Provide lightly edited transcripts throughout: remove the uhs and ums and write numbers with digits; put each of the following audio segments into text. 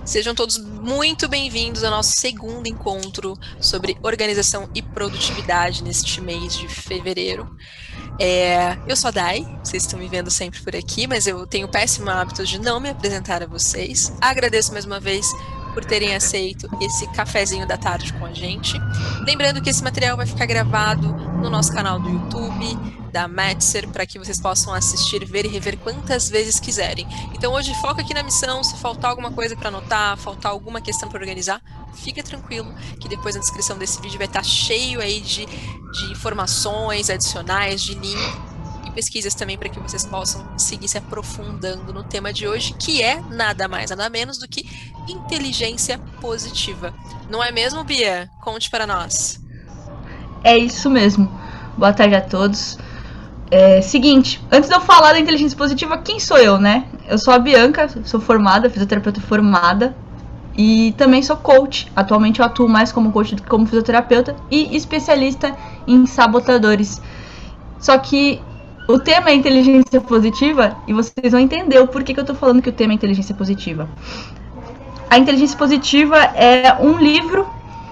Sejam todos muito bem-vindos ao nosso segundo encontro sobre organização e produtividade neste mês de fevereiro. Eu sou a Dai, vocês estão me vendo sempre por aqui, mas eu tenho o péssimo hábito de não me apresentar a vocês. Agradeço mais uma vez por terem aceito esse cafezinho da tarde com a gente. Lembrando que esse material vai ficar gravado no nosso canal do YouTube, da Metzer, para que vocês possam assistir, ver e rever quantas vezes quiserem. Então hoje foca aqui na missão, se faltar alguma coisa para anotar, faltar alguma questão para organizar, fica tranquilo, que depois na descrição desse vídeo vai estar cheio aí de informações adicionais, de link e pesquisas também para que vocês possam seguir se aprofundando no tema de hoje, que é nada mais, nada menos do que inteligência positiva. Não é mesmo, Bia? Conte para nós. É isso mesmo. Boa tarde a todos. Seguinte, antes de eu falar da inteligência positiva, quem sou eu, né? Eu sou a Bianca, sou formada, fisioterapeuta formada e também sou coach. Atualmente eu atuo mais como coach do que como fisioterapeuta e especialista em sabotadores. Só que o tema é inteligência positiva e vocês vão entender o porquê que eu tô falando que o tema é inteligência positiva. A inteligência positiva é um livro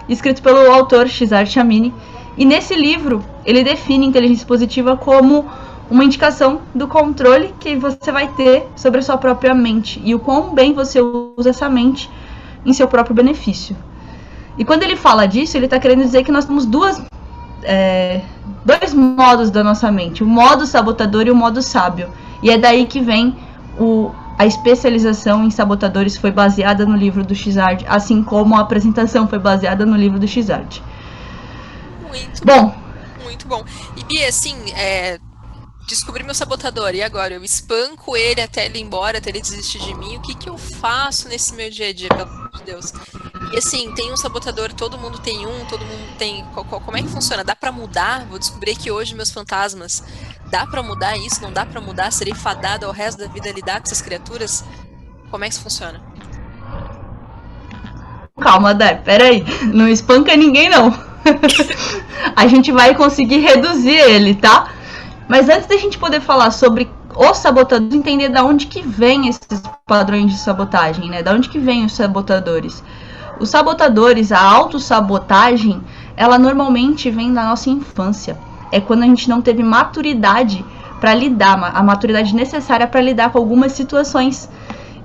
escrito pelo autor Cesar Ciamini. E nesse livro, ele define inteligência positiva como uma indicação do controle que você vai ter sobre a sua própria mente e o quão bem você usa essa mente em seu próprio benefício. E quando ele fala disso, ele está querendo dizer que nós temos dois modos da nossa mente, o modo sabotador e o modo sábio. E é daí que vem a especialização em sabotadores foi baseada no livro do Cesar, assim como a apresentação foi baseada no livro do Cesar. Muito bom. E Bia, assim, descobri meu sabotador, e agora? Eu espanco ele até ele ir embora, até ele desistir de mim? O que eu faço nesse meu dia a dia, pelo amor de Deus? E assim, tem um sabotador, todo mundo tem um, todo mundo tem... Como é que funciona? Dá pra mudar? Vou descobrir que hoje meus fantasmas, dá pra mudar isso? Não dá pra mudar? Serei fadada ao resto da vida a lidar com essas criaturas? Como é que isso funciona? Calma, Dé, peraí. Não espanca ninguém, não. A gente vai conseguir reduzir ele, tá? Mas antes da gente poder falar sobre os sabotadores, entender de onde que vem esses padrões de sabotagem, né? Da onde que vem os sabotadores? Os sabotadores, a autossabotagem, ela normalmente vem da nossa infância. É quando a gente não teve maturidade para lidar, a maturidade necessária para lidar com algumas situações.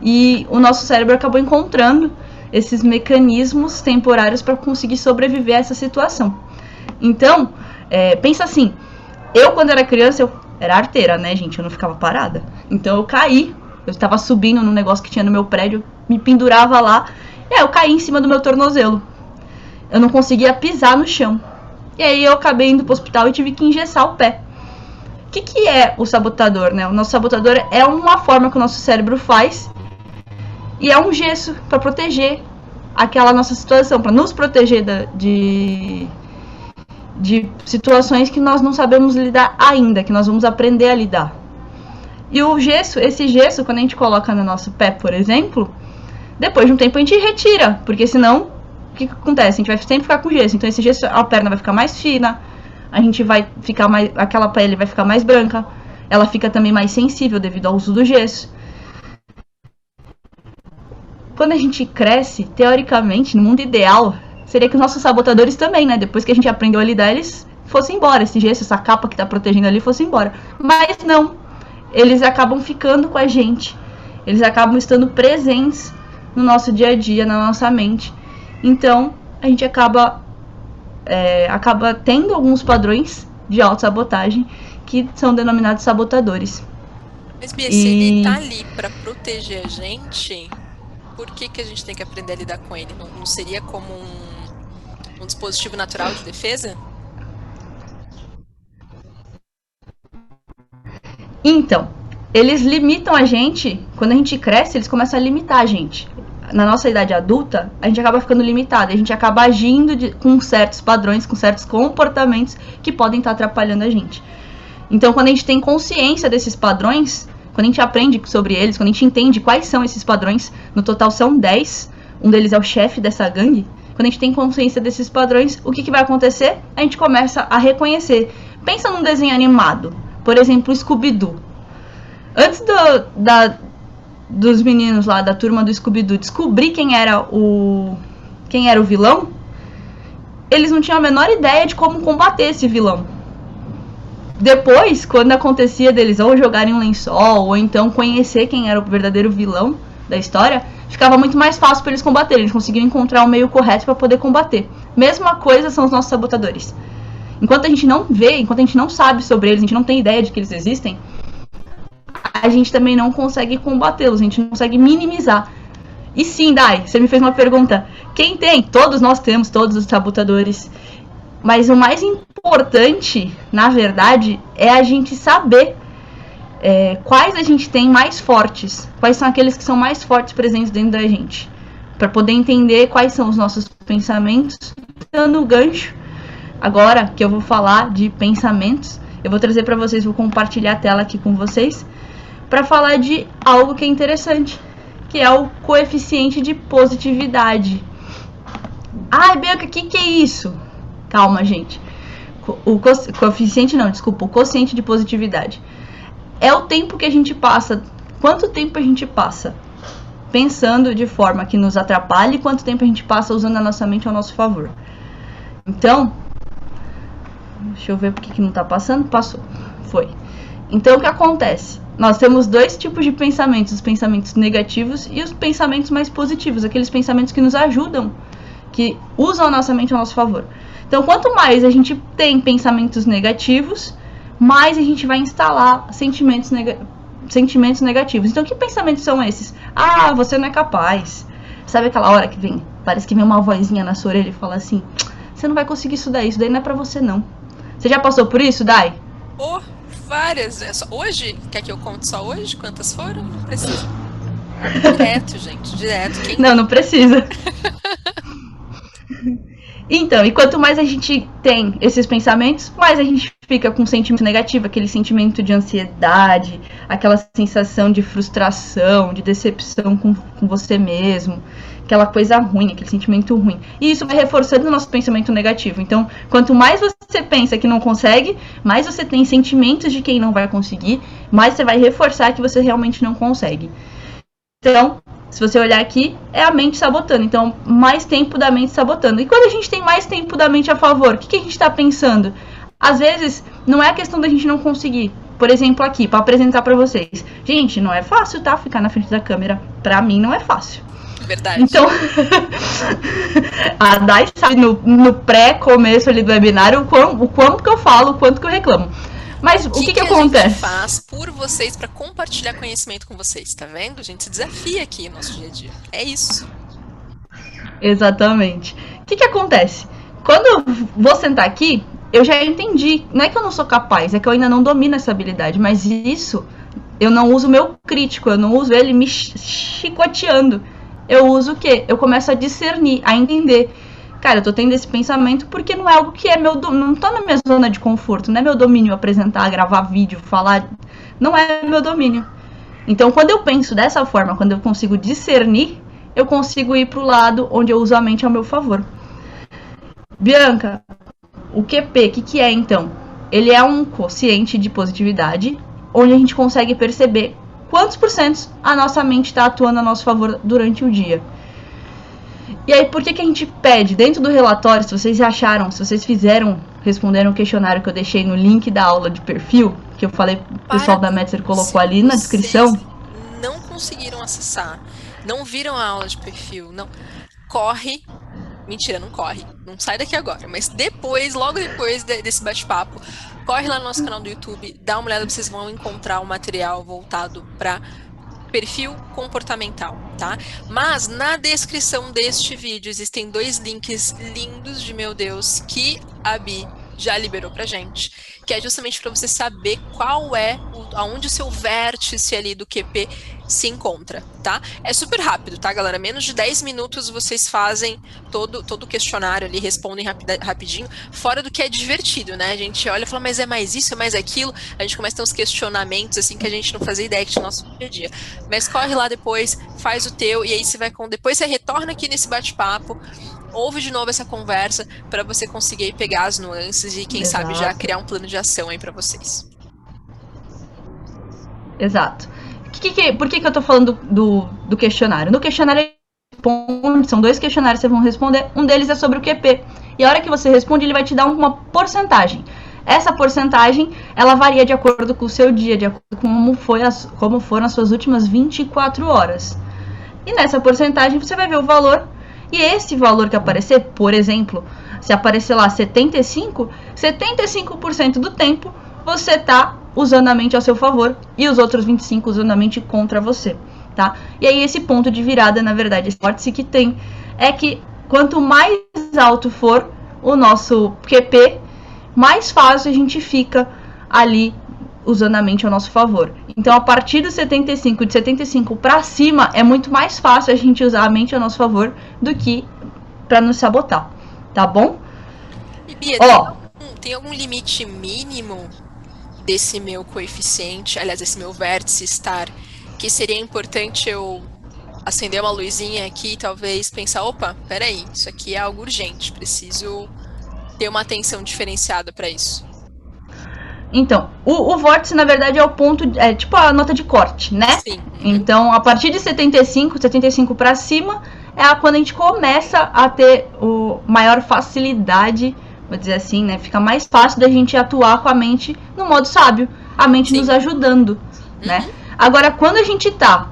E o nosso cérebro acabou encontrando esses mecanismos temporários para conseguir sobreviver a essa situação. Então, pensa assim, eu quando era criança, eu era arteira, né, gente, eu não ficava parada. Então eu caí, eu estava subindo num negócio que tinha no meu prédio, me pendurava lá, e aí eu caí em cima do meu tornozelo. Eu não conseguia pisar no chão. E aí eu acabei indo pro hospital e tive que engessar o pé. O que é o sabotador, né? O nosso sabotador é uma forma que o nosso cérebro faz e é um gesso para proteger aquela nossa situação, para nos proteger de situações que nós não sabemos lidar ainda, que nós vamos aprender a lidar. E o gesso, esse gesso, quando a gente coloca no nosso pé, por exemplo, depois de um tempo a gente retira, porque senão, o que acontece? A gente vai sempre ficar com gesso. Então esse gesso, a perna vai ficar mais fina, a gente vai ficar mais, aquela pele vai ficar mais branca, ela fica também mais sensível devido ao uso do gesso. Quando a gente cresce, teoricamente, no mundo ideal, seria que os nossos sabotadores também, né? Depois que a gente aprendeu a lidar, eles fossem embora. Esse gesso, essa capa que tá protegendo ali, fosse embora. Mas não. Eles acabam ficando com a gente. Eles acabam estando presentes no nosso dia a dia, na nossa mente. Então, a gente acaba tendo alguns padrões de autossabotagem que são denominados sabotadores. Mas, Bia, se ele tá ali pra proteger a gente, por que a gente tem que aprender a lidar com ele? Não seria como um dispositivo natural de defesa? Então, eles limitam a gente, quando a gente cresce, eles começam a limitar a gente. Na nossa idade adulta, a gente acaba ficando limitado, a gente acaba agindo com certos padrões, com certos comportamentos que podem estar atrapalhando a gente. Então, quando a gente tem consciência desses padrões, quando a gente aprende sobre eles, quando a gente entende quais são esses padrões, no total são 10, um deles é o chefe dessa gangue, quando a gente tem consciência desses padrões, o que vai acontecer? A gente começa a reconhecer. Pensa num desenho animado, por exemplo, o Scooby-Doo. Antes dos meninos lá da turma do Scooby-Doo descobrir quem era o vilão, eles não tinham a menor ideia de como combater esse vilão. Depois, quando acontecia deles ou jogarem um lençol, ou então conhecer quem era o verdadeiro vilão da história, ficava muito mais fácil para eles combaterem. Eles conseguiam encontrar o meio correto para poder combater. Mesma coisa são os nossos sabotadores. Enquanto a gente não vê, enquanto a gente não sabe sobre eles, a gente não tem ideia de que eles existem, a gente também não consegue combatê-los, a gente não consegue minimizar. E sim, Dai, você me fez uma pergunta. Quem tem? Todos nós temos, todos os sabotadores. Mas o mais importante, na verdade, é a gente saber quais a gente tem mais fortes. Quais são aqueles que são mais fortes presentes dentro da gente. Para poder entender quais são os nossos pensamentos. Dando o gancho, agora que eu vou falar de pensamentos, eu vou trazer para vocês, vou compartilhar a tela aqui com vocês, para falar de algo que é interessante, que é o coeficiente de positividade. Ai, Bianca, o que é isso? Calma, gente. O quociente de positividade. É o tempo que a gente passa, quanto tempo a gente passa pensando de forma que nos atrapalhe e quanto tempo a gente passa usando a nossa mente ao nosso favor. Então, deixa eu ver porque que não tá passando. Passou. Foi. Então, o que acontece? Nós temos dois tipos de pensamentos, os pensamentos negativos e os pensamentos mais positivos, aqueles pensamentos que nos ajudam, que usam a nossa mente ao nosso favor. Então, quanto mais a gente tem pensamentos negativos, mais a gente vai instalar sentimentos negativos. Então, que pensamentos são esses? Ah, você não é capaz. Sabe aquela hora que vem, parece que vem uma vozinha na sua orelha e fala assim, você não vai conseguir isso daí não é pra você não. Você já passou por isso, Dai? Oh, várias. Hoje? Quer que eu conte só hoje? Quantas foram? Não precisa. Direto, gente, direto. Não precisa. Então, e quanto mais a gente tem esses pensamentos, mais a gente fica com sentimento negativo, aquele sentimento de ansiedade, aquela sensação de frustração, de decepção com você mesmo, aquela coisa ruim, aquele sentimento ruim. E isso vai reforçando o nosso pensamento negativo. Então, quanto mais você pensa que não consegue, mais você tem sentimentos de quem não vai conseguir, mais você vai reforçar que você realmente não consegue. Então, se você olhar aqui, é a mente sabotando. Então, mais tempo da mente sabotando. E quando a gente tem mais tempo da mente a favor, o que a gente está pensando? Às vezes, não é a questão da gente não conseguir. Por exemplo, aqui, para apresentar para vocês. Gente, não é fácil, tá? Ficar na frente da câmera. Para mim, não é fácil. Verdade. Então, a Dai sabe no pré-começo ali do webinário o quanto que eu falo, o quanto que eu reclamo. Mas o que acontece? A gente faz por vocês para compartilhar conhecimento com vocês, tá vendo? A gente se desafia aqui no nosso dia a dia. É isso. Exatamente. O que acontece? Quando eu vou sentar aqui, eu já entendi. Não é que eu não sou capaz, é que eu ainda não domino essa habilidade. Mas isso, eu não uso o meu crítico, eu não uso ele me chicoteando. Eu uso o quê? Eu começo a discernir, a entender. Cara, eu tô tendo esse pensamento porque não é algo que é não tá na minha zona de conforto, não é meu domínio apresentar, gravar vídeo, falar, não é meu domínio. Então, quando eu penso dessa forma, quando eu consigo discernir, eu consigo ir pro lado onde eu uso a mente ao meu favor. Bianca, o QP, o que é então? Ele é um quociente de positividade, onde a gente consegue perceber quantos porcentos a nossa mente está atuando a nosso favor durante o dia. E aí, por que a gente pede? Dentro do relatório, se vocês acharam, se vocês responderam o questionário que eu deixei no link da aula de perfil, que eu falei, o pessoal da Metzer colocou ali na descrição. Não conseguiram acessar, não viram a aula de perfil, não. Corre. Mentira, não corre. Não sai daqui agora. Mas depois, logo depois desse bate-papo, corre lá no nosso canal do YouTube, dá uma olhada, vocês vão encontrar um material voltado para perfil comportamental, tá? Mas na descrição deste vídeo existem 2 links lindos de meu Deus que a Bi já liberou pra gente, que é justamente para você saber qual é aonde o seu vértice ali do QP se encontra, tá? É super rápido, tá, galera? Menos de 10 minutos vocês fazem todo o questionário ali, respondem rapidinho, fora do que é divertido, né? A gente olha e fala, mas é mais isso, é mais aquilo, a gente começa a ter uns questionamentos, assim, que a gente não fazia ideia que tinha no nosso dia a dia. Mas corre lá depois, faz o teu, e aí você vai depois você retorna aqui nesse bate-papo, ouve de novo essa conversa para você conseguir pegar as nuances e, quem sabe, já criar um plano de ação aí para vocês. Exato. O Por que eu tô falando do questionário? No questionário, são 2 questionários que vocês vão responder. Um deles é sobre o QP. E a hora que você responde, ele vai te dar uma porcentagem. Essa porcentagem, ela varia de acordo com o seu dia, de acordo com como foram as suas últimas 24 horas. E nessa porcentagem, você vai ver o valor. E esse valor que aparecer, por exemplo, se aparecer lá 75% do tempo, você está usando a mente a seu favor e os outros 25% usando a mente contra você, tá? E aí esse ponto de virada, na verdade, esse vórtice que tem é que quanto mais alto for o nosso QP, mais fácil a gente fica ali usando a mente ao nosso favor. Então, a partir de 75 para cima, é muito mais fácil a gente usar a mente ao nosso favor do que para nos sabotar, tá bom? E Bia, tem algum limite mínimo desse meu coeficiente, aliás, esse meu vértice estar, que seria importante eu acender uma luzinha aqui e talvez pensar, opa, peraí, isso aqui é algo urgente, preciso ter uma atenção diferenciada para isso. Então, o vórtice, na verdade, é o ponto, é tipo a nota de corte, né? Sim. Então, a partir de 75 para cima, é quando a gente começa a ter maior facilidade, vou dizer assim, né? Fica mais fácil da gente atuar com a mente no modo sábio, a mente nos ajudando, né? Agora, quando a gente tá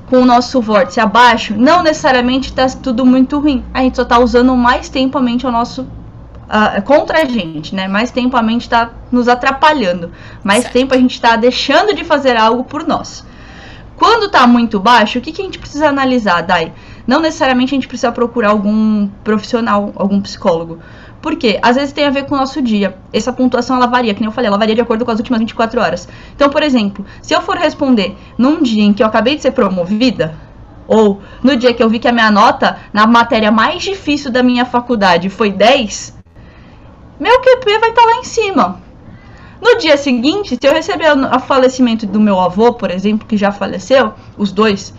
com o nosso vórtice abaixo, não necessariamente tá tudo muito ruim. A gente só tá usando mais tempo a mente ao nosso contra a gente, né? Mais tempo a mente está nos atrapalhando. Mais tempo a gente está deixando de fazer algo por nós. Quando está muito baixo, o que a gente precisa analisar, Dai? Não necessariamente a gente precisa procurar algum profissional, algum psicólogo. Por quê? Às vezes tem a ver com o nosso dia. Essa pontuação, ela varia, que nem eu falei, ela varia de acordo com as últimas 24 horas. Então, por exemplo, se eu for responder num dia em que eu acabei de ser promovida, ou no dia que eu vi que a minha nota na matéria mais difícil da minha faculdade foi 10, meu QP vai estar lá em cima. No dia seguinte, se eu receber o falecimento do meu avô, por exemplo, que já faleceu, os dois,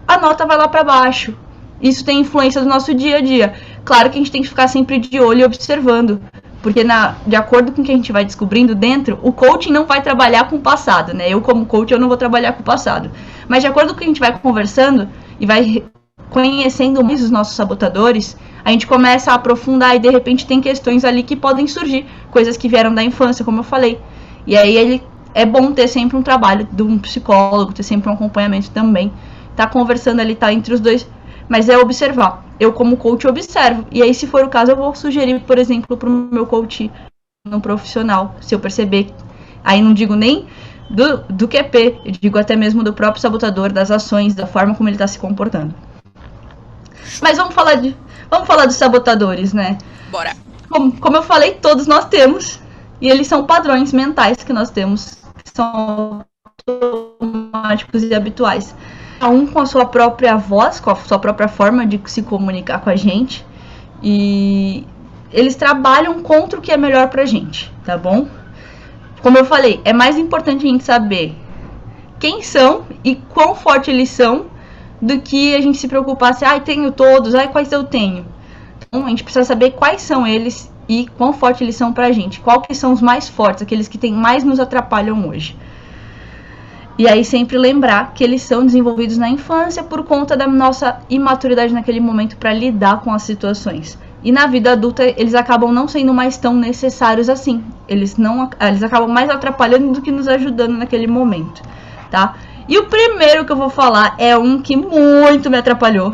a nota vai lá para baixo. Isso tem influência do nosso dia a dia. Claro que a gente tem que ficar sempre de olho e observando, porque de acordo com o que a gente vai descobrindo dentro, o coaching não vai trabalhar com o passado, né? Eu como coach, eu não vou trabalhar com o passado. Mas de acordo com o que a gente vai conversando e vai conhecendo mais os nossos sabotadores, a gente começa a aprofundar e de repente tem questões ali que podem surgir, coisas que vieram da infância, como eu falei. E aí é bom ter sempre um trabalho de um psicólogo, ter sempre um acompanhamento também. Tá conversando ali, tá entre os dois, mas é observar. Eu como coach observo. E aí, se for o caso, eu vou sugerir, por exemplo, para o meu coach no profissional, se eu perceber. Aí não digo nem do QP, eu digo até mesmo do próprio sabotador, das ações, da forma como ele está se comportando. Mas vamos falar dos sabotadores, né? Bora. Como eu falei, todos nós temos. E eles são padrões mentais que nós temos, que são automáticos e habituais. Cada um com a sua própria voz, com a sua própria forma de se comunicar com a gente. E eles trabalham contra o que é melhor pra gente, tá bom? Como eu falei, é mais importante a gente saber quem são e quão forte eles são, do que a gente se preocupar se, tenho todos, quais eu tenho. Então, a gente precisa saber quais são eles e quão forte eles são pra gente. Qual que são os mais fortes, aqueles que mais nos atrapalham hoje. E aí sempre lembrar que eles são desenvolvidos na infância por conta da nossa imaturidade naquele momento para lidar com as situações. E na vida adulta eles acabam não sendo mais tão necessários assim. Eles acabam mais atrapalhando do que nos ajudando naquele momento, tá? E o primeiro que eu vou falar é um que muito me atrapalhou.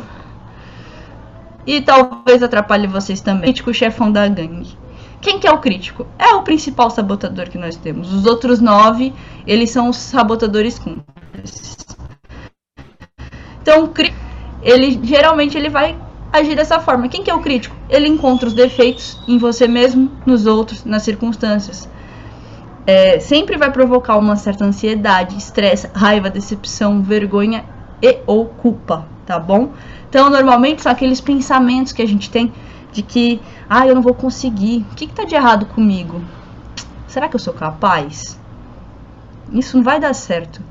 E talvez atrapalhe vocês também. Crítico chefão da gangue. Quem que é o crítico? É o principal sabotador que nós temos. Os outros 9, eles são os sabotadores cúmplices. Então, geralmente ele vai agir dessa forma. Quem que é o crítico? Ele encontra os defeitos em você mesmo, nos outros, nas circunstâncias. Sempre vai provocar uma certa ansiedade, estresse, raiva, decepção, vergonha e ou culpa, tá bom? Então, normalmente são aqueles pensamentos que a gente tem de que, eu não vou conseguir. O que tá de errado comigo? Será que eu sou capaz? Isso não vai dar certo.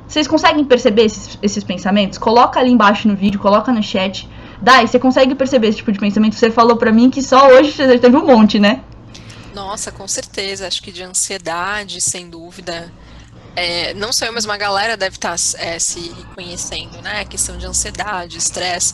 Vocês conseguem perceber esses pensamentos? Coloca ali embaixo no vídeo, coloca no chat. Dai, você consegue perceber esse tipo de pensamento? Você falou pra mim que só hoje você teve um monte, né? Nossa, com certeza. Acho que de ansiedade, sem dúvida. não só eu, mas uma galera deve estar se reconhecendo, né? A questão de ansiedade, estresse,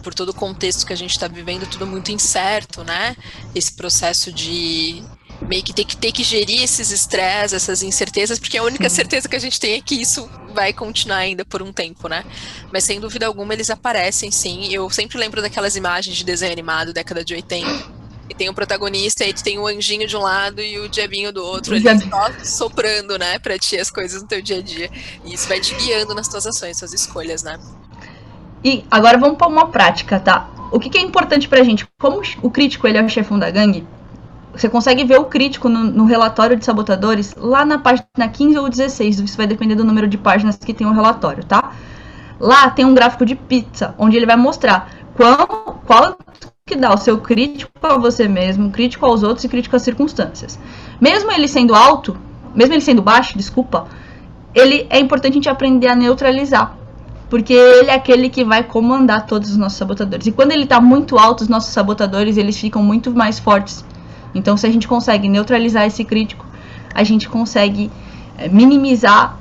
por todo o contexto que a gente está vivendo, tudo muito incerto, né? Esse processo de meio que ter que gerir esses estresses, essas incertezas, porque a única certeza que a gente tem é que isso vai continuar ainda por um tempo, né? Mas sem dúvida alguma eles aparecem, sim. Eu sempre lembro daquelas imagens de desenho animado, década de 80. E tem o protagonista, aí tu tem o anjinho de um lado e o diabinho do outro, ali só soprando, né, pra ti as coisas no teu dia a dia. E isso vai te guiando nas tuas ações, suas escolhas, né? E agora vamos para uma prática, tá? O que é importante pra gente? Como o crítico ele é o chefão da gangue, você consegue ver o crítico no relatório de sabotadores lá na página 15 ou 16, isso vai depender do número de páginas que tem o relatório, tá? Lá tem um gráfico de pizza, onde ele vai mostrar qual que dá o seu crítico a você mesmo, crítico aos outros e crítico às circunstâncias. Mesmo ele sendo alto, mesmo ele sendo baixo, desculpa, ele é importante a gente aprender a neutralizar, porque ele é aquele que vai comandar todos os nossos sabotadores. E quando ele está muito alto, os nossos sabotadores eles ficam muito mais fortes. Então, se a gente consegue neutralizar esse crítico, a gente consegue minimizar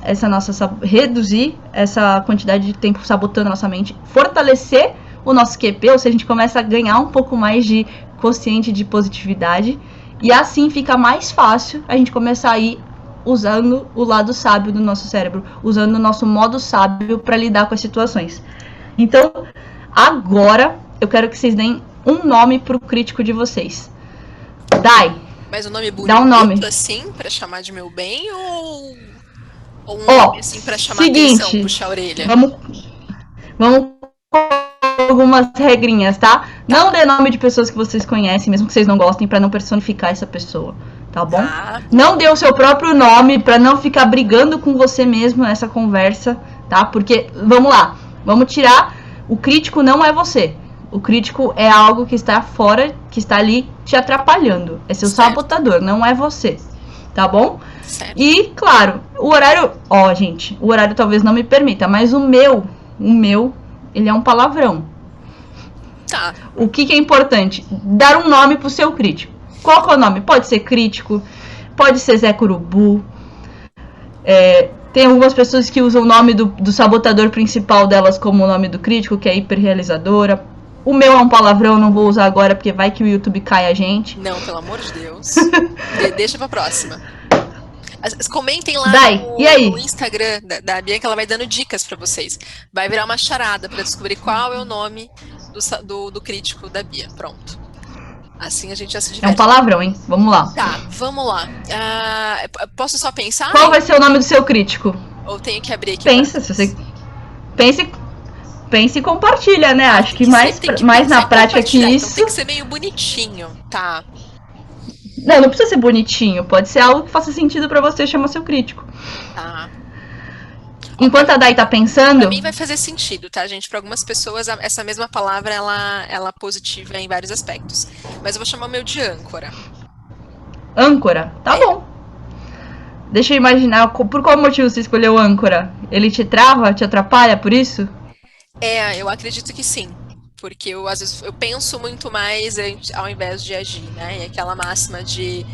reduzir essa quantidade de tempo sabotando a nossa mente, fortalecer o nosso QP, ou seja, a gente começa a ganhar um pouco mais de consciente de positividade, e assim fica mais fácil a gente começar a ir usando o lado sábio do nosso cérebro, usando o nosso modo sábio para lidar com as situações. Então, agora eu quero que vocês deem um nome pro crítico de vocês. Dai. Mas um nome bonito, dá um nome assim, pra chamar de meu bem, ou um nome assim pra chamar atenção, puxar a orelha? Vamos algumas regrinhas, tá? Não dê nome de pessoas que vocês conhecem, mesmo que vocês não gostem, pra não personificar essa pessoa, tá bom? Não dê o seu próprio nome pra não ficar brigando com você mesmo nessa conversa, tá? Porque, vamos lá, vamos tirar, o crítico não é você. O crítico é algo que está fora, que está ali te atrapalhando. É seu sabotador, não é você. Tá bom? Certo. E, claro, o horário... gente, o horário talvez não me permita, mas o meu, ele é um palavrão. Tá. O que é importante? Dar um nome pro seu crítico. Qual que é o nome? Pode ser crítico, pode ser Zé Curubu. Tem algumas pessoas que usam o nome do sabotador principal delas como o nome do crítico, que é hiperrealizadora. O meu é um palavrão, não vou usar agora, porque vai que o YouTube cai a gente. Não, pelo amor de Deus. Deixa pra próxima. Comentem lá no Instagram da Bia, que ela vai dando dicas pra vocês. Vai virar uma charada pra descobrir qual é o nome do crítico da Bia. Pronto. Assim a gente já se diverte. É um palavrão, hein? Vamos lá. Tá, vamos lá. Posso só pensar? Qual vai ser o nome do seu crítico? Ou tenho que abrir aqui? Pensa, se você... Pense e compartilha, né? Acho que mais na prática que isso... Então tem que ser meio bonitinho, tá? Não precisa ser bonitinho. Pode ser algo que faça sentido pra você chamar seu crítico. Tá. Enquanto a Dai tá pensando... Pra mim vai fazer sentido, tá, gente? Pra algumas pessoas, essa mesma palavra, ela é positiva em vários aspectos. Mas eu vou chamar o meu de âncora. Âncora? Tá bom. Deixa eu imaginar, por qual motivo você escolheu âncora? Ele te trava, te atrapalha por isso? Eu acredito que sim, porque às vezes eu penso muito mais ao invés de agir, né? E aquela máxima de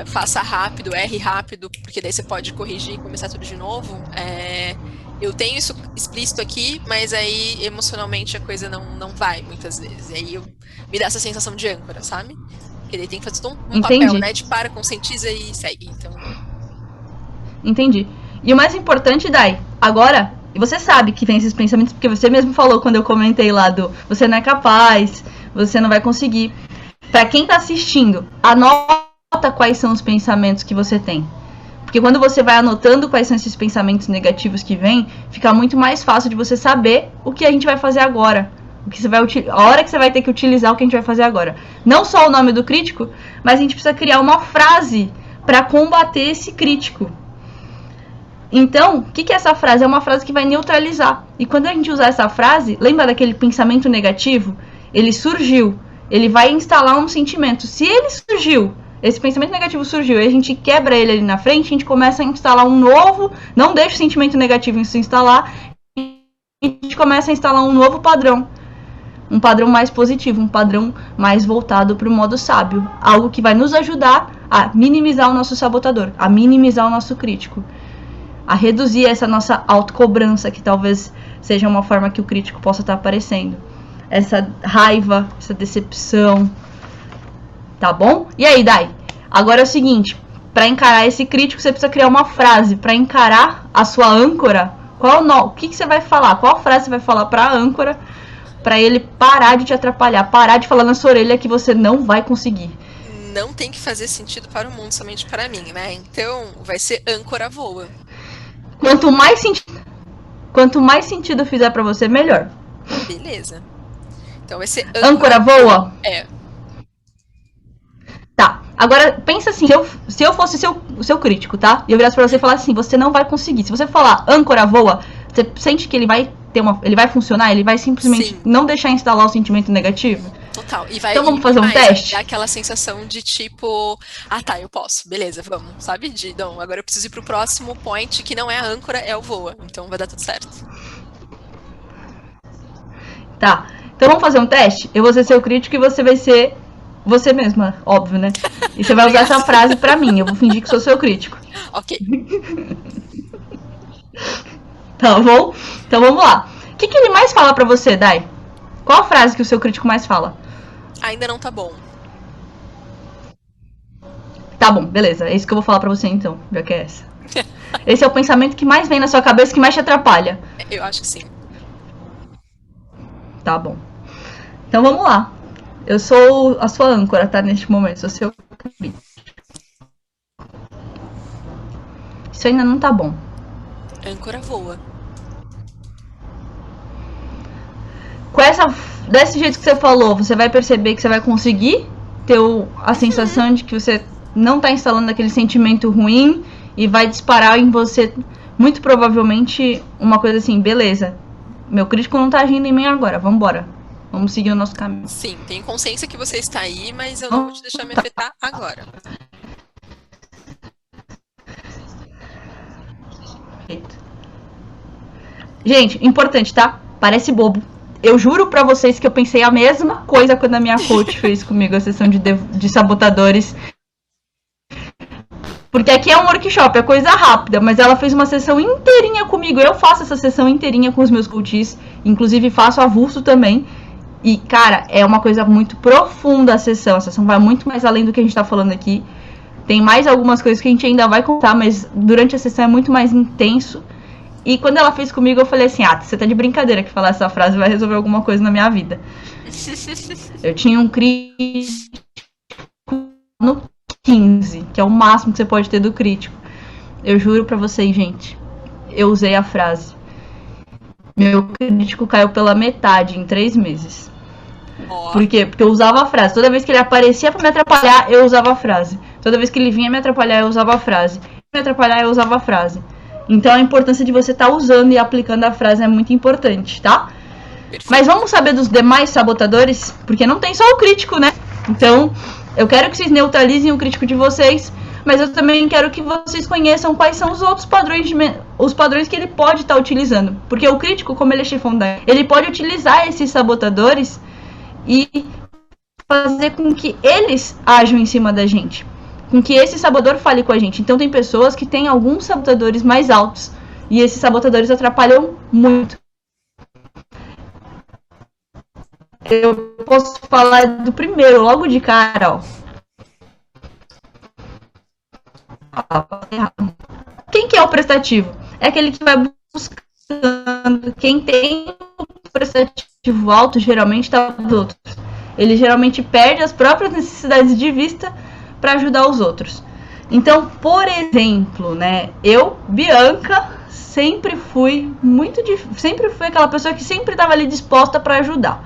faça rápido, erre rápido, porque daí você pode corrigir e começar tudo de novo. Eu tenho isso explícito aqui, mas aí emocionalmente a coisa não vai muitas vezes. E aí me dá essa sensação de âncora, sabe? Porque daí tem que fazer todo um papel, né? De conscientiza e segue. Então... Entendi. E o mais importante, Dai, agora... E você sabe que vem esses pensamentos, porque você mesmo falou quando eu comentei lá do você não é capaz, você não vai conseguir. Pra quem tá assistindo, anota quais são os pensamentos que você tem. Porque quando você vai anotando quais são esses pensamentos negativos que vêm, fica muito mais fácil de você saber o que a gente vai fazer agora. A hora que você vai ter que utilizar o que a gente vai fazer agora. Não só o nome do crítico, mas a gente precisa criar uma frase pra combater esse crítico. Então, o que é essa frase? É uma frase que vai neutralizar. E quando a gente usar essa frase, lembra daquele pensamento negativo? Ele surgiu. Ele vai instalar um sentimento. Se ele surgiu, esse pensamento negativo surgiu, e a gente quebra ele ali na frente, a gente começa a instalar um novo, não deixa o sentimento negativo se instalar, e a gente começa a instalar um novo padrão. Um padrão mais positivo, um padrão mais voltado para o modo sábio. Algo que vai nos ajudar a minimizar o nosso sabotador, a minimizar o nosso crítico. a reduzir essa nossa autocobrança, que talvez seja uma forma que o crítico possa estar aparecendo. Essa raiva, essa decepção. Tá bom? E aí, Dai? Agora é o seguinte, para encarar esse crítico, você precisa criar uma frase. Para encarar a sua âncora, o que você vai falar? Qual frase você vai falar para a âncora, para ele parar de te atrapalhar, parar de falar na sua orelha que você não vai conseguir? Não tem que fazer sentido para o mundo, somente para mim, né? Então, vai ser âncora voa. Quanto mais sentido fizer para você, melhor. Beleza. Então vai ser âncora voa? É. Tá. Agora, pensa assim, se eu fosse seu crítico, tá? E eu virasse pra você e falasse assim, você não vai conseguir. Se você falar âncora voa, você sente que ele vai funcionar? Ele vai simplesmente não deixar instalar o sentimento negativo? Total. E vai, então vamos fazer um teste? Dá aquela sensação de tipo, tá, eu posso, beleza, vamos, sabe? Não, agora eu preciso ir pro próximo point, que não é a âncora, é o voa. Então vai dar tudo certo. Tá. Então vamos fazer um teste? Eu vou ser seu crítico e você vai ser você mesma, óbvio, né? E você vai usar essa frase pra mim. Eu vou fingir que sou seu crítico. Ok. Tá bom? Então vamos lá. O que ele mais fala pra você, Dai? Qual a frase que o seu crítico mais fala? Ainda não tá bom. Tá bom, beleza. É isso que eu vou falar pra você então, já que é essa. Esse é o pensamento que mais vem na sua cabeça, que mais te atrapalha. Eu acho que sim. Tá bom. Então vamos lá. Eu sou a sua âncora, tá? Neste momento, sou seu crítico. Isso ainda não tá bom. Âncora voa. Desse jeito que você falou, você vai perceber que você vai conseguir ter a sensação de que você não tá instalando aquele sentimento ruim e vai disparar em você, muito provavelmente, uma coisa assim, beleza, meu crítico não tá agindo em mim agora, vambora. Vamos seguir o nosso caminho. Sim, tenho consciência que você está aí, mas eu não vou te deixar me afetar agora. Gente, importante, tá? Parece bobo. Eu juro pra vocês que eu pensei a mesma coisa quando a minha coach fez comigo a sessão de sabotadores. Porque aqui é um workshop, é coisa rápida, mas ela fez uma sessão inteirinha comigo. Eu faço essa sessão inteirinha com os meus coaches, inclusive faço avulso também. E, cara, é uma coisa muito profunda a sessão vai muito mais além do que a gente tá falando aqui. Tem mais algumas coisas que a gente ainda vai contar, mas durante a sessão é muito mais intenso. E quando ela fez comigo, eu falei assim, você tá de brincadeira que falar essa frase vai resolver alguma coisa na minha vida. Eu tinha um crítico no 15, que é o máximo que você pode ter do crítico. Eu juro pra vocês, gente, eu usei a frase. Meu crítico caiu pela metade em 3 meses. Por quê? Porque eu usava a frase. Toda vez que ele aparecia pra me atrapalhar, eu usava a frase. Toda vez que ele vinha me atrapalhar, eu usava a frase. Me atrapalhar, eu usava a frase. Então a importância de você estar usando e aplicando a frase é muito importante, tá? Perfeito. Mas vamos saber dos demais sabotadores? Porque não tem só o crítico, né? Então, eu quero que vocês neutralizem o crítico de vocês, mas eu também quero que vocês conheçam quais são os outros padrões, os padrões que ele pode estar utilizando. Porque o crítico, como ele é chefão ele pode utilizar esses sabotadores e fazer com que eles ajam em cima da gente, com que esse sabotador fale com a gente. Então tem pessoas que têm alguns sabotadores mais altos e esses sabotadores atrapalham muito. Eu posso falar do primeiro, logo de cara, ó. Quem que é o prestativo? É aquele que vai buscando. Quem tem o prestativo alto geralmente está dos outros. Ele geralmente perde as próprias necessidades de vista para ajudar os outros. Então, por exemplo, né, eu, Bianca, sempre fui aquela pessoa que sempre estava ali disposta para ajudar.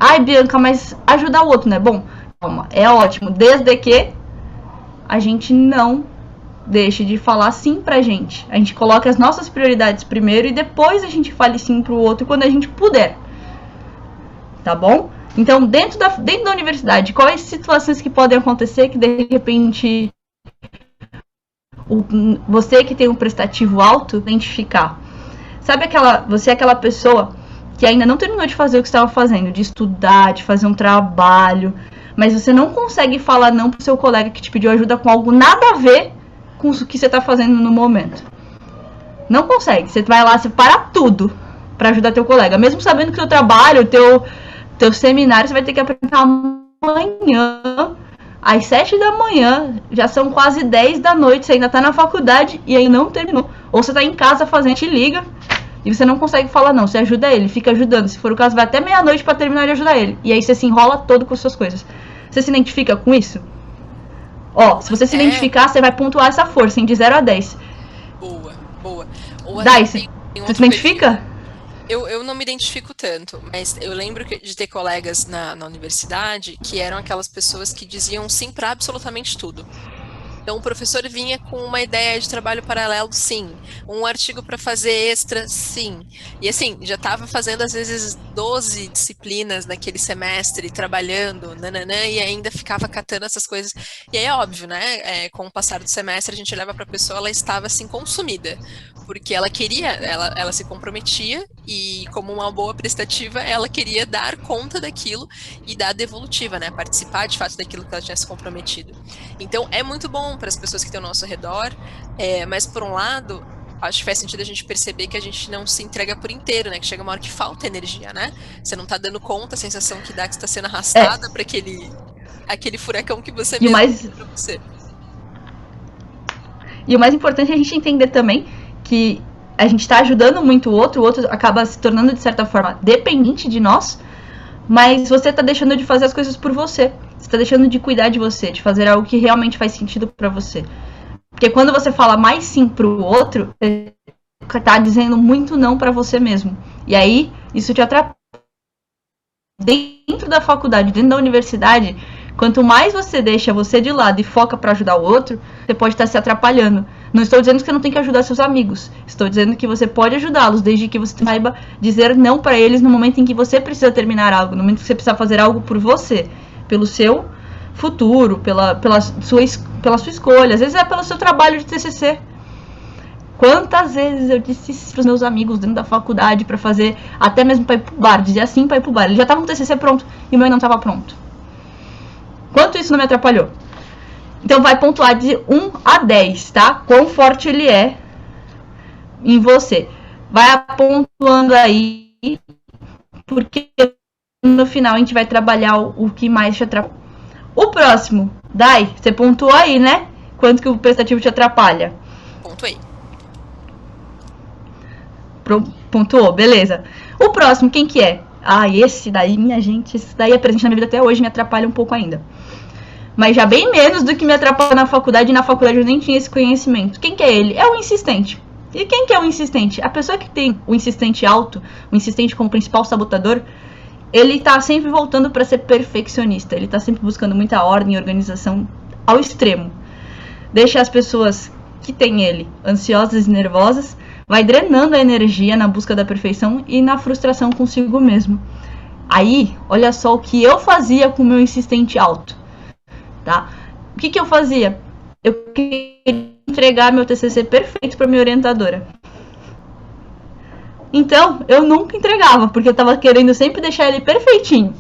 Ai, Bianca, mas ajudar o outro, né? Bom, calma, é ótimo, desde que a gente não deixe de falar sim pra gente. A gente coloca as nossas prioridades primeiro e depois a gente fale sim pro outro quando a gente puder. Tá bom? Então, dentro da universidade, quais situações que podem acontecer que de repente você que tem um prestativo alto identificar? Sabe você é aquela pessoa que ainda não terminou de fazer o que estava fazendo, de estudar, de fazer um trabalho, mas você não consegue falar não pro seu colega que te pediu ajuda com algo nada a ver com o que você está fazendo no momento. Não consegue. Você vai lá, você para tudo pra ajudar teu colega. Mesmo sabendo que o teu trabalho, teu seminário, você vai ter que apresentar amanhã, às 7 da manhã. Já são quase 10 da noite, você ainda tá na faculdade e aí não terminou. Ou você tá em casa fazendo, te liga e você não consegue falar não. Você ajuda ele, fica ajudando. Se for o caso, vai até meia-noite pra terminar de ajudar ele. E aí você se enrola todo com as suas coisas. Você se identifica com isso? Ó, se você se identificar, você vai pontuar essa força, de 0 a 10. Boa, boa. Dai, você se identifica? Eu não me identifico tanto, mas eu lembro de ter colegas na universidade que eram aquelas pessoas que diziam sim para absolutamente tudo. Então, o professor vinha com uma ideia de trabalho paralelo, sim. Um artigo para fazer extra, sim. E assim, já estava fazendo às vezes 12 disciplinas naquele semestre, trabalhando, nananã, e ainda ficava catando essas coisas. E aí é óbvio, né? Com o passar do semestre, a gente olhava para a pessoa, ela estava assim consumida. Porque ela queria, ela se comprometia e, como uma boa prestativa, ela queria dar conta daquilo e dar devolutiva, né? Participar de fato daquilo que ela tinha se comprometido. Então, é muito bom para as pessoas que estão ao nosso redor, mas por um lado, acho que faz sentido a gente perceber que a gente não se entrega por inteiro, né? Que chega uma hora que falta energia, né? Você não tá dando conta, a sensação que dá que você tá sendo arrastada para aquele furacão que você mesmo pra você. E o mais importante é a gente entender também que a gente está ajudando muito o outro acaba se tornando, de certa forma, dependente de nós, mas você está deixando de fazer as coisas por você. Você está deixando de cuidar de você, de fazer algo que realmente faz sentido para você. Porque quando você fala mais sim pro outro, você está dizendo muito não para você mesmo. E aí, isso te atrapalha. Dentro da faculdade, dentro da universidade, quanto mais você deixa você de lado e foca para ajudar o outro, você pode estar se atrapalhando. Não estou dizendo que você não tem que ajudar seus amigos. Estou dizendo que você pode ajudá-los, desde que você saiba dizer não para eles no momento em que você precisa terminar algo, no momento que você precisa fazer algo por você, pelo seu futuro, pela sua escolha. Às vezes é pelo seu trabalho de TCC. Quantas vezes eu disse isso para os meus amigos dentro da faculdade para fazer, até mesmo para ir pro bar, dizia assim para ir pro bar. Ele já estava com o TCC pronto e o meu não estava pronto. Quanto isso não me atrapalhou? Então vai pontuar de 1 a 10, tá? Quão forte ele é em você. Vai pontuando aí, porque no final a gente vai trabalhar o que mais te atrapalha. O próximo, Dai, você pontuou aí, né? Quanto que o prestativo te atrapalha? Pontuei. Pontuou, beleza. O próximo, quem que é? Esse daí, minha gente, esse daí é presente na minha vida até hoje, me atrapalha um pouco ainda. Mas já bem menos do que me atrapalha na faculdade, e na faculdade eu nem tinha esse conhecimento. Quem que é ele? É o insistente. E quem que é o insistente? A pessoa que tem o insistente alto, o insistente como principal sabotador, ele tá sempre voltando para ser perfeccionista. Ele tá sempre buscando muita ordem e organização ao extremo. Deixa as pessoas que têm ele ansiosas e nervosas, vai drenando a energia na busca da perfeição e na frustração consigo mesmo. Aí, olha só o que eu fazia com o meu insistente alto. Tá? O que eu fazia? Eu queria entregar meu TCC perfeito para minha orientadora. Então, eu nunca entregava, porque eu tava querendo sempre deixar ele perfeitinho.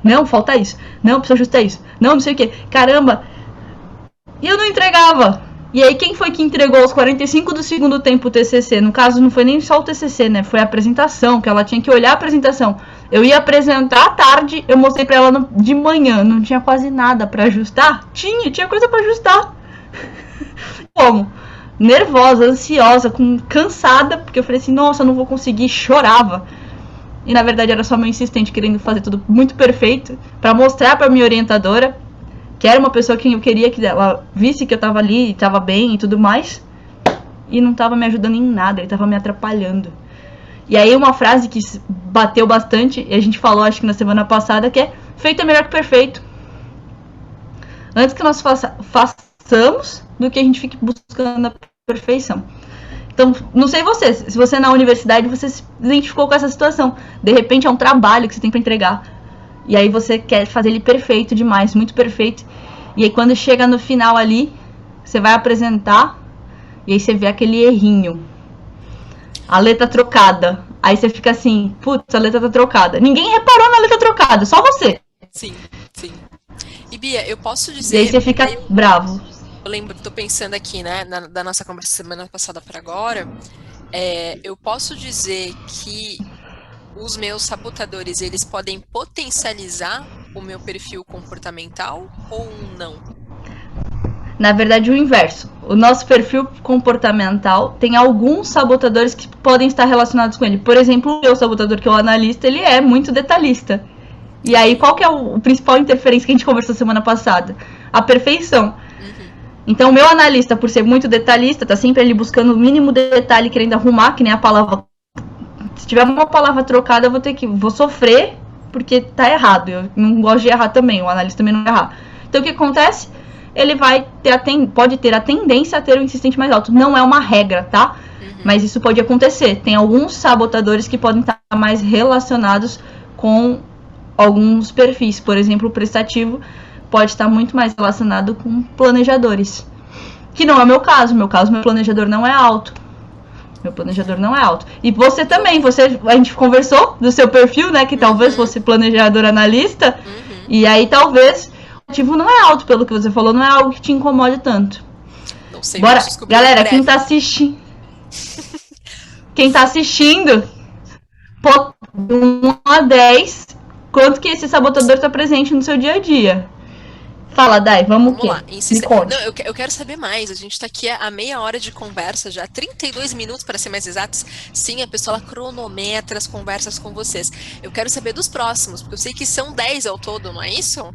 Não, falta isso. Não, precisa ajustar isso. Não sei o que. Caramba. E eu não entregava. E aí, quem foi que entregou aos 45 do segundo tempo o TCC? No caso, não foi nem só o TCC, né? Foi a apresentação, que ela tinha que olhar a apresentação. Eu ia apresentar à tarde, eu mostrei pra ela de manhã. Não tinha quase nada pra ajustar? Tinha coisa pra ajustar. Como? Nervosa, ansiosa, cansada, porque eu falei assim, nossa, eu não vou conseguir, chorava. E na verdade era só meu insistente querendo fazer tudo muito perfeito, pra mostrar pra minha orientadora, que era uma pessoa que eu queria que ela visse que eu tava ali, tava bem e tudo mais, e não tava me ajudando em nada, ele tava me atrapalhando. E aí uma frase que bateu bastante, e a gente falou acho que na semana passada, que é, feito é melhor que perfeito. Antes que nós façamos, do que a gente fique buscando a perfeição. Então, não sei você, se você na universidade você se identificou com essa situação. De repente é um trabalho que você tem para entregar. E aí você quer fazer ele perfeito demais, muito perfeito. E aí quando chega no final ali, você vai apresentar, e aí você vê aquele errinho. A letra trocada. Aí você fica assim, putz, a letra tá trocada. Ninguém reparou na letra trocada, só você. Sim, sim. E Bia, eu posso dizer... E aí você fica bravo. Eu lembro, tô pensando aqui, né, da nossa conversa semana passada para agora, eu posso dizer que os meus sabotadores, eles podem potencializar o meu perfil comportamental ou não? Na verdade, o inverso. O nosso perfil comportamental tem alguns sabotadores que podem estar relacionados com ele. Por exemplo, o meu sabotador, que é o analista, ele é muito detalhista. E aí, qual que é o principal interferência que a gente conversou semana passada? A perfeição. Então, o meu analista, por ser muito detalhista, tá sempre ali buscando o mínimo detalhe, querendo arrumar, que nem a palavra. Se tiver uma palavra trocada, eu vou sofrer, porque tá errado. Eu não gosto de errar também, o analista também não vai errar. Então, o que acontece? Ele pode ter a tendência a ter um insistente mais alto. Não é uma regra, tá? Mas isso pode acontecer. Tem alguns sabotadores que podem estar mais relacionados com alguns perfis. Por exemplo, o prestativo pode estar muito mais relacionado com planejadores. Que não é o meu caso. No meu caso, meu planejador não é alto. Meu planejador não é alto. E você também. A gente conversou do seu perfil, né? Que talvez fosse planejador analista. E aí, talvez... O objetivo não é alto, pelo que você falou, não é algo que te incomode tanto. Não sei. Bora, galera, quem tá assistindo, de 1 a 10, quanto que esse sabotador tá presente no seu dia a dia? Fala, Dai, vamos lá. Me conte. Não, eu quero saber mais. A gente tá aqui há meia hora de conversa já, 32 minutos para ser mais exatos. Sim, a pessoa cronometra as conversas com vocês. Eu quero saber dos próximos, porque eu sei que são 10 ao todo, não é isso?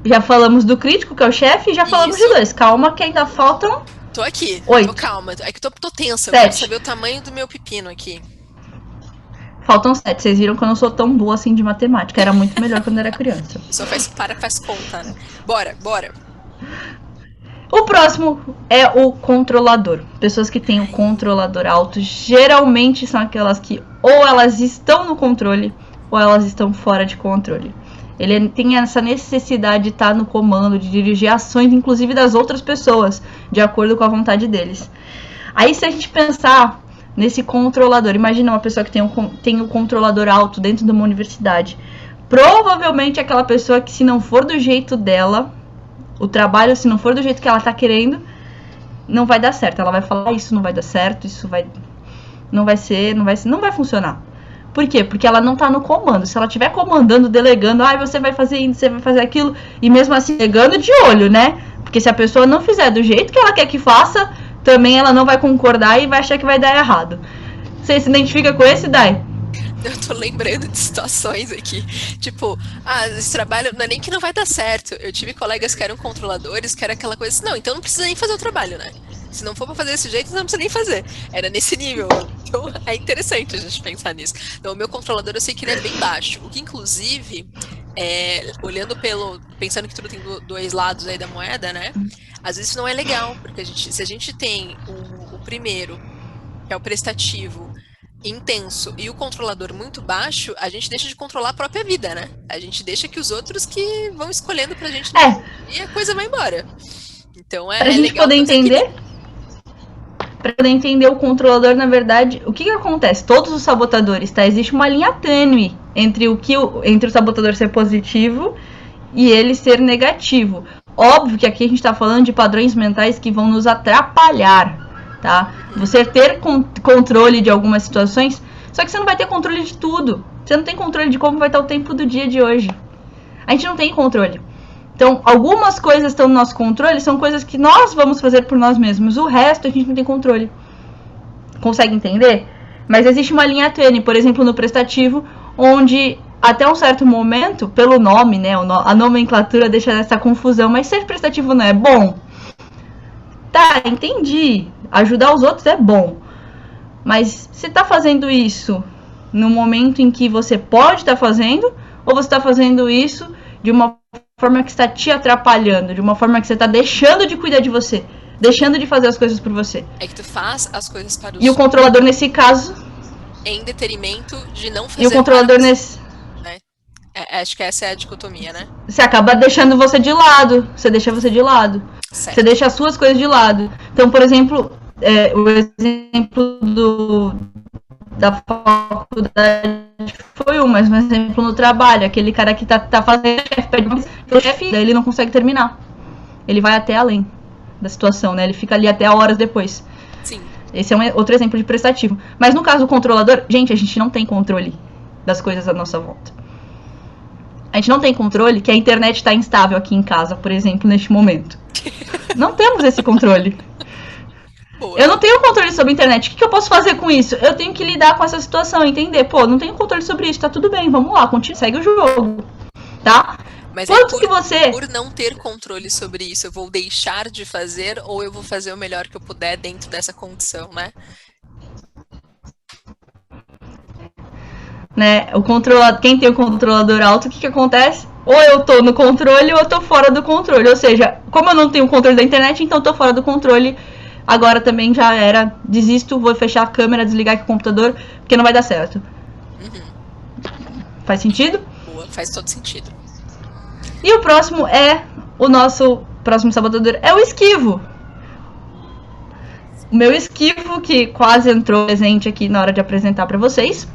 Já falamos do crítico, que é o chefe, e já falamos de 2. Calma, que ainda faltam... Tô aqui. 8. Calma. É que tô tensa. 7. Eu quero saber o tamanho do meu pepino aqui. Faltam 7. Vocês viram que eu não sou tão boa assim de matemática. Era muito melhor quando era criança. Só faz conta, né? Bora. O próximo é o controlador. Pessoas que têm o controlador alto geralmente são aquelas que ou elas estão no controle ou elas estão fora de controle. Ele tem essa necessidade de estar no comando, de dirigir ações, inclusive das outras pessoas, de acordo com a vontade deles. Aí, se a gente pensar nesse controlador, imagina uma pessoa que tem um controlador alto dentro de uma universidade. Provavelmente aquela pessoa que, se não for do jeito dela, o trabalho, se não for do jeito que ela está querendo, não vai dar certo. Ela vai falar, isso não vai dar certo, não vai funcionar. Por quê? Porque ela não tá no comando. Se ela estiver comandando, delegando, você vai fazer isso, você vai fazer aquilo, e mesmo assim, pegando de olho, né? Porque se a pessoa não fizer do jeito que ela quer que faça, também ela não vai concordar e vai achar que vai dar errado. Você se identifica com esse, Dai? Eu tô lembrando de situações aqui. Tipo, esse trabalho não é nem que não vai dar certo. Eu tive colegas que eram controladores, que era aquela coisa assim, não, então não precisa nem fazer o trabalho, né? Se não for pra fazer desse jeito, não precisa nem fazer. Era nesse nível. Então, é interessante a gente pensar nisso. Então, o meu controlador, eu sei que ele é bem baixo. O que, inclusive, pensando que tudo tem dois lados aí da moeda, né? Às vezes isso não é legal, porque se a gente tem o primeiro, que é o prestativo, intenso, e o controlador muito baixo, a gente deixa de controlar a própria vida, né? A gente deixa que os outros que vão escolhendo pra gente e a coisa vai embora. Então, pra gente legal poder entender... Para poder entender o controlador, na verdade, o que acontece? Todos os sabotadores, tá? Existe uma linha tênue entre o sabotador ser positivo e ele ser negativo. Óbvio que aqui a gente está falando de padrões mentais que vão nos atrapalhar, tá? Você ter controle de algumas situações, só que você não vai ter controle de tudo. Você não tem controle de como vai estar o tempo do dia de hoje. A gente não tem controle. Então, algumas coisas estão no nosso controle, são coisas que nós vamos fazer por nós mesmos. O resto a gente não tem controle. Consegue entender? Mas existe uma linha tênue, por exemplo, no prestativo, onde até um certo momento, pelo nome, né, a nomenclatura deixa essa confusão, mas ser prestativo não é bom? Tá, entendi. Ajudar os outros é bom. Mas você tá fazendo isso no momento em que você pode estar fazendo, ou você está fazendo isso de uma forma que está te atrapalhando, de uma forma que você está deixando de cuidar de você, deixando de fazer as coisas por você. É que tu faz as coisas para os E o controlador nesse caso... em detrimento de não fazer... E o controlador nesse... Né? Acho que essa é a dicotomia, né? Você acaba deixando você de lado. Você deixa você de lado. Certo. Você deixa as suas coisas de lado. Então, por exemplo, o exemplo da faculdade foi mas um exemplo no trabalho, aquele cara que tá fazendo o chefe, daí ele não consegue terminar. Ele vai até além da situação, né? Ele fica ali até horas depois. Sim. Esse é outro exemplo de prestativo. Mas no caso do controlador, gente, a gente não tem controle das coisas à nossa volta. A gente não tem controle que a internet está instável aqui em casa, por exemplo, neste momento. Não temos esse controle. Boa. Eu não tenho controle sobre a internet. O que eu posso fazer com isso? Eu tenho que lidar com essa situação, entender. Pô, não tenho controle sobre isso, tá tudo bem, vamos lá, segue o jogo, tá? Mas por não ter controle sobre isso, eu vou deixar de fazer ou eu vou fazer o melhor que eu puder dentro dessa condição, né? Quem tem o controlador alto, o que acontece? Ou eu tô no controle ou eu tô fora do controle. Ou seja, como eu não tenho controle da internet, então eu tô fora do controle. Agora também já era, desisto, vou fechar a câmera, desligar aqui o computador, porque não vai dar certo. Uhum. Faz sentido? Boa, faz todo sentido. E o próximo o nosso próximo sabotador é o esquivo. O meu esquivo, que quase entrou presente aqui na hora de apresentar pra vocês.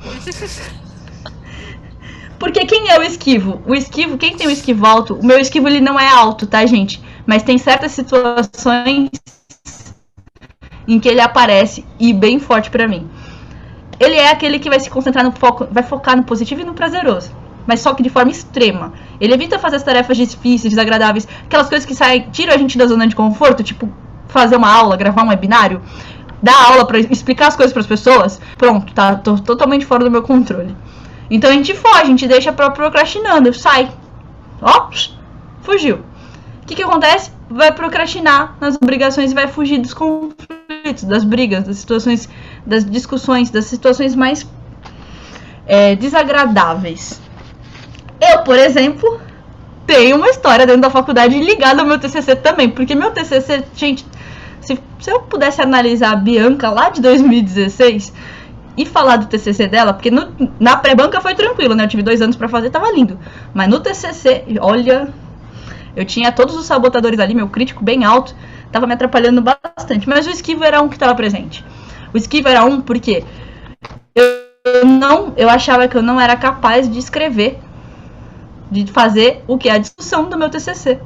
Porque quem é o esquivo? O esquivo, quem tem o esquivo alto? O meu esquivo, ele não é alto, tá, gente? Mas tem certas situações em que ele aparece e bem forte pra mim. Ele é aquele que vai se concentrar no foco, vai focar no positivo e no prazeroso, mas só que de forma extrema. Ele evita fazer as tarefas difíceis, desagradáveis, aquelas coisas que tiram a gente da zona de conforto, tipo fazer uma aula, gravar um webinário, dar aula pra explicar as coisas pras pessoas. Pronto, tô totalmente fora do meu controle. Então a gente foge, a gente deixa procrastinando, sai. Ó, fugiu. O que acontece? Vai procrastinar nas obrigações e vai fugir dos conflitos, das brigas, das situações, das discussões, das situações mais desagradáveis. Eu, por exemplo, tenho uma história dentro da faculdade ligada ao meu TCC também, porque meu TCC, gente, se eu pudesse analisar a Bianca lá de 2016 e falar do TCC dela, porque na pré-banca foi tranquilo, né? Eu tive 2 anos pra fazer, tava lindo. Mas no TCC, olha, eu tinha todos os sabotadores ali, meu crítico bem alto, tava me atrapalhando bastante. Mas o esquivo era um que tava presente. O esquivo era um porque eu achava que eu não era capaz de escrever, de fazer o que é a discussão do meu TCC.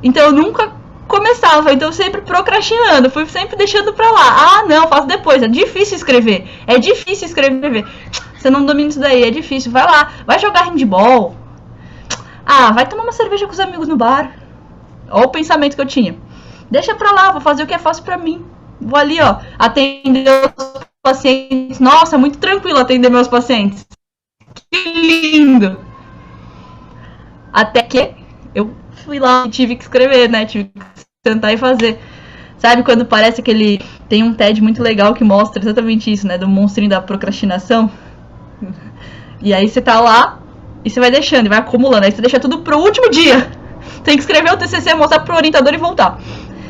Então eu nunca começava, então eu sempre procrastinando, fui sempre deixando pra lá. Ah, não, faço depois, é difícil escrever. Você não domina isso daí, é difícil. Vai lá, vai jogar handball. Ah, vai tomar uma cerveja com os amigos no bar. Olha o pensamento que eu tinha. Deixa pra lá, vou fazer o que é fácil pra mim. Vou ali, ó, atender os pacientes. Nossa, muito tranquilo atender meus pacientes. Que lindo. Até que eu fui lá e tive que escrever, né? Tive que tentar e fazer. Sabe quando parece aquele... Tem um TED muito legal que mostra exatamente isso, né? Do monstrinho da procrastinação. E aí você tá lá e você vai deixando, e vai acumulando. Aí você deixa tudo pro último dia. Tem que escrever o TCC, mostrar pro orientador e voltar.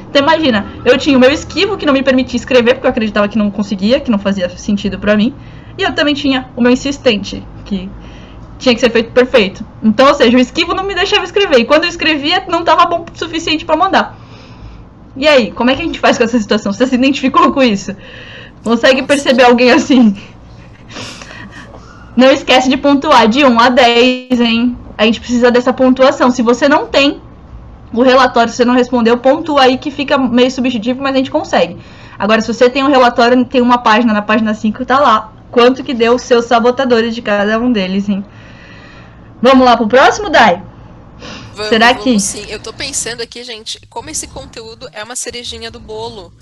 Então imagina, eu tinha o meu esquivo que não me permitia escrever, porque eu acreditava que não conseguia, que não fazia sentido pra mim. E eu também tinha o meu insistente, que tinha que ser feito perfeito. Então, ou seja, o esquivo não me deixava escrever. E quando eu escrevia, não estava bom o suficiente para mandar. E aí, como é que a gente faz com essa situação? Você se identificou com isso? Consegue perceber alguém assim? Não esquece de pontuar de 1 a 10, hein? A gente precisa dessa pontuação. Se você não tem o relatório, se você não respondeu, pontua aí que fica meio subjetivo, mas a gente consegue. Agora, se você tem um relatório, tem uma página, na página 5 tá lá. Quanto que deu os seus sabotadores de cada um deles, hein? Vamos lá pro próximo, Dai? Será que... Sim, eu tô pensando aqui, gente, como esse conteúdo é uma cerejinha do bolo.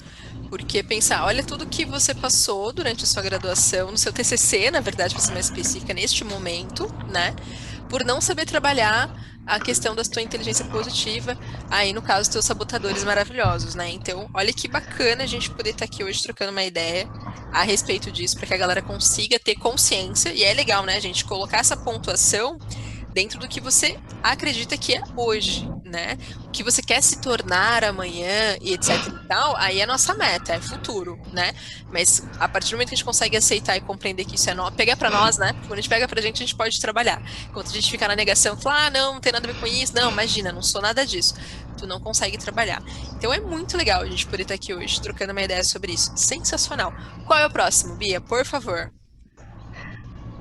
Porque pensar, olha tudo que você passou durante a sua graduação, no seu TCC, na verdade, para ser mais específica, neste momento, né? Por não saber trabalhar a questão da sua inteligência positiva, aí no caso, os teus sabotadores maravilhosos, né? Então, olha que bacana a gente poder estar aqui hoje trocando uma ideia a respeito disso, para que a galera consiga ter consciência, e é legal, né, gente, colocar essa pontuação dentro do que você acredita que é hoje, né? O que você quer se tornar amanhã e etc e tal, aí é a nossa meta, é futuro, né? Mas a partir do momento que a gente consegue aceitar e compreender que isso é pegar pra nós, né? Quando a gente pega pra gente, a gente pode trabalhar. Enquanto a gente fica na negação, falar, não tem nada a ver com isso, não, imagina, não sou nada disso. Tu não consegue trabalhar. Então é muito legal a gente poder estar aqui hoje, trocando uma ideia sobre isso. Sensacional. Qual é o próximo, Bia? Por favor.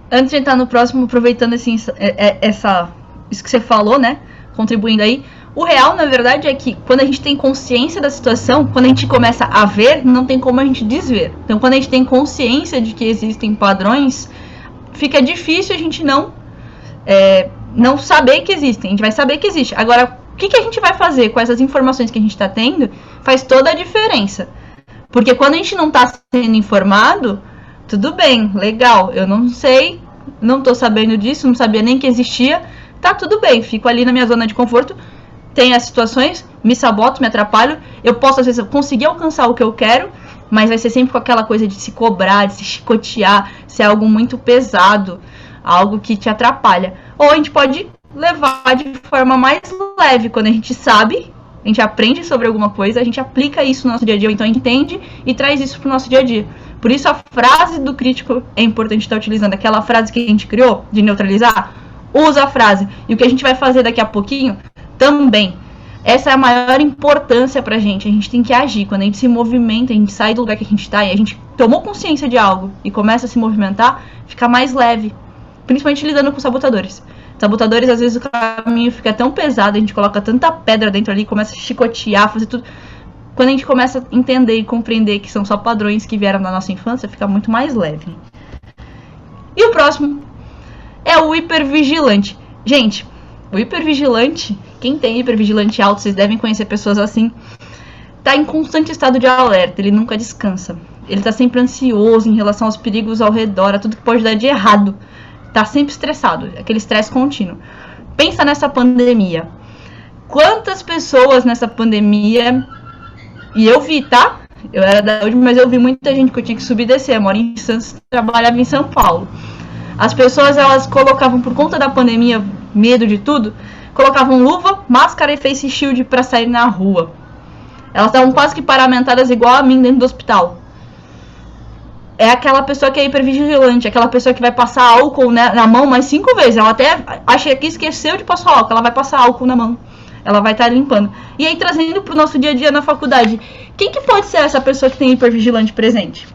Antes de entrar no próximo, aproveitando assim, isso que você falou, né? Contribuindo aí. O real, na verdade, é que quando a gente tem consciência da situação, quando a gente começa a ver, não tem como a gente desver. Então, quando a gente tem consciência de que existem padrões, fica difícil a gente não saber que existem. A gente vai saber que existe. Agora, o que a gente vai fazer com essas informações que a gente está tendo faz toda a diferença. Porque quando a gente não está sendo informado, tudo bem, legal, eu não sei, não estou sabendo disso, não sabia nem que existia, tá tudo bem, fico ali na minha zona de conforto. Tem as situações, me saboto, me atrapalho. Eu posso, às vezes, conseguir alcançar o que eu quero, mas vai ser sempre com aquela coisa de se cobrar, de se chicotear, ser algo muito pesado, algo que te atrapalha. Ou a gente pode levar de forma mais leve, quando a gente sabe, a gente aprende sobre alguma coisa, a gente aplica isso no nosso dia a dia, ou então a gente entende e traz isso pro nosso dia a dia. Por isso a frase do crítico é importante estar utilizando. Aquela frase que a gente criou, de neutralizar, usa a frase. E o que a gente vai fazer daqui a pouquinho também. Essa é a maior importância pra gente. A gente tem que agir. Quando a gente se movimenta, a gente sai do lugar que a gente tá e a gente tomou consciência de algo e começa a se movimentar, fica mais leve. Principalmente lidando com sabotadores. Sabotadores, às vezes o caminho fica tão pesado, a gente coloca tanta pedra dentro ali, começa a chicotear, fazer tudo. Quando a gente começa a entender e compreender que são só padrões que vieram da nossa infância, fica muito mais leve. E o próximo é o hipervigilante. Gente, o hipervigilante, quem tem hipervigilante alto, vocês devem conhecer pessoas assim, tá em constante estado de alerta, ele nunca descansa. Ele tá sempre ansioso em relação aos perigos ao redor, a tudo que pode dar de errado. Tá sempre estressado, aquele estresse contínuo. Pensa nessa pandemia. Quantas pessoas nessa pandemia... E eu vi, tá? Eu era da saúde, mas eu vi muita gente que eu tinha que subir e descer. Eu moro em Santos, trabalhava em São Paulo. As pessoas, elas colocavam, por conta da pandemia, medo de tudo, colocavam luva, máscara e face shield pra sair na rua. Elas estavam quase que paramentadas igual a mim dentro do hospital. É aquela pessoa que é hipervigilante, aquela pessoa que vai passar álcool na mão mais 5 vezes. Ela até acha que esqueceu de passar álcool, ela vai passar álcool na mão. Ela vai estar limpando. E aí, trazendo pro nosso dia a dia na faculdade, quem que pode ser essa pessoa que tem hipervigilante presente?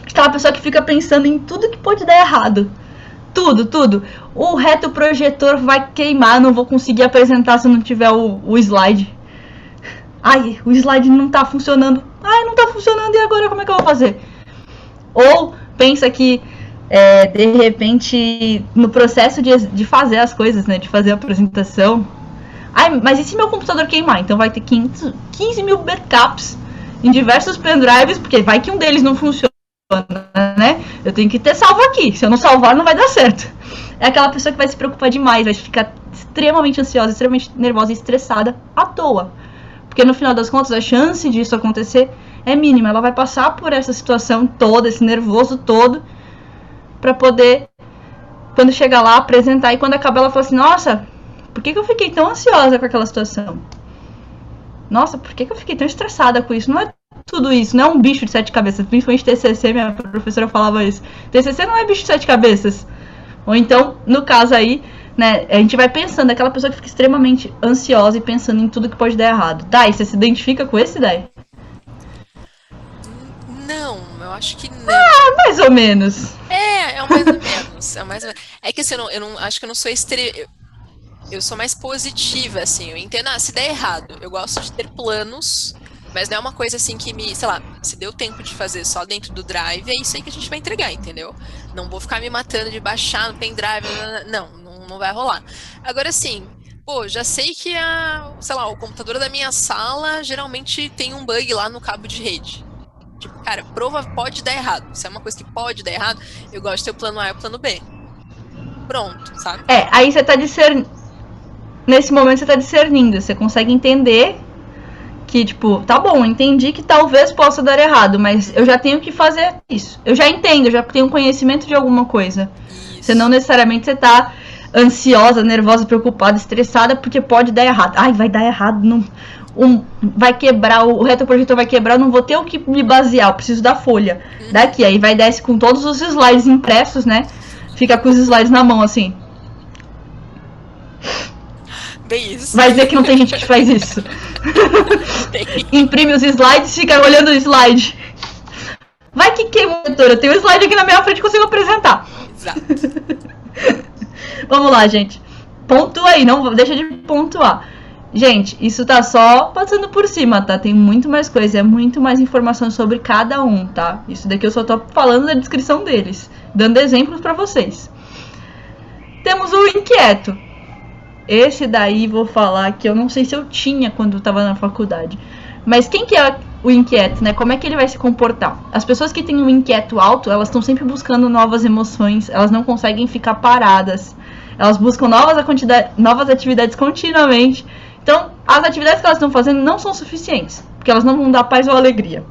Aquela pessoa que fica pensando em tudo que pode dar errado. Tudo, tudo. O retroprojetor vai queimar, não vou conseguir apresentar se não tiver o slide. Ai, o slide não tá funcionando. Ai, não tá funcionando, e agora como é que eu vou fazer? Ou pensa que, de repente, no processo de fazer as coisas, né, de fazer a apresentação... Ai, mas e se meu computador queimar? Então vai ter 15 mil backups em diversos pendrives, porque vai que um deles não funciona, né? Eu tenho que ter salvo aqui. Se eu não salvar, não vai dar certo. É aquela pessoa que vai se preocupar demais, vai ficar extremamente ansiosa, extremamente nervosa e estressada à toa. Porque no final das contas, a chance disso acontecer é mínima. Ela vai passar por essa situação toda, esse nervoso todo, pra poder, quando chegar lá, apresentar. E quando acabar, ela fala assim, nossa... Por que eu fiquei tão ansiosa com aquela situação? Nossa, por que eu fiquei tão estressada com isso? Não é tudo isso, não é um bicho de 7 cabeças. Principalmente TCC, minha professora falava isso. TCC não é bicho de 7 cabeças. Ou então, no caso aí, né, a gente vai pensando, aquela pessoa que fica extremamente ansiosa e pensando em tudo que pode dar errado. Dai, você se identifica com esse, Dai? Não, eu acho que não. Ah, mais ou menos. É um mais ou menos. É que assim, eu não acho que eu não sou eu sou mais positiva, assim, eu entendo, se der errado, eu gosto de ter planos, mas não é uma coisa assim que sei lá, se deu tempo de fazer só dentro do Drive, é isso aí que a gente vai entregar, entendeu? Não vou ficar me matando de baixar no pendrive, não vai rolar. Agora, assim, pô, já sei que sei lá, o computador da minha sala geralmente tem um bug lá no cabo de rede. Tipo, cara, pode dar errado. Se é uma coisa que pode dar errado, eu gosto de ter o plano A e o plano B. Pronto, sabe? Aí você tá nesse momento você tá discernindo, você consegue entender que, tipo, tá bom, entendi que talvez possa dar errado, mas eu já tenho que fazer isso. Eu já entendo, eu já tenho conhecimento de alguma coisa. Isso. Senão, necessariamente, você tá ansiosa, nervosa, preocupada, estressada, porque pode dar errado. Ai, vai dar errado, não... vai quebrar, o retroprojetor vai quebrar, eu não vou ter o que me basear, eu preciso da folha. Daqui, aí vai desce com todos os slides impressos, né? Fica com os slides na mão, assim. Bem isso. Vai dizer que não tem gente que faz isso. Imprime os slides e fica olhando o slide. Vai que queima o monitor. Eu tenho o slide aqui na minha frente e consigo apresentar. Exato. Vamos lá, gente. Pontua aí, não deixa de pontuar. Gente, isso tá só passando por cima, tá? Tem muito mais coisa, é muito mais informação sobre cada um, tá? Isso daqui eu só tô falando da descrição deles, dando exemplos pra vocês. Temos o inquieto. Esse daí vou falar que eu não sei se eu tinha quando eu tava na faculdade. Mas quem que é o inquieto, né? Como é que ele vai se comportar? As pessoas que têm um inquieto alto, elas estão sempre buscando novas emoções, elas não conseguem ficar paradas. Elas buscam novas atividades continuamente. Então, as atividades que elas estão fazendo não são suficientes, porque elas não vão dar paz ou alegria.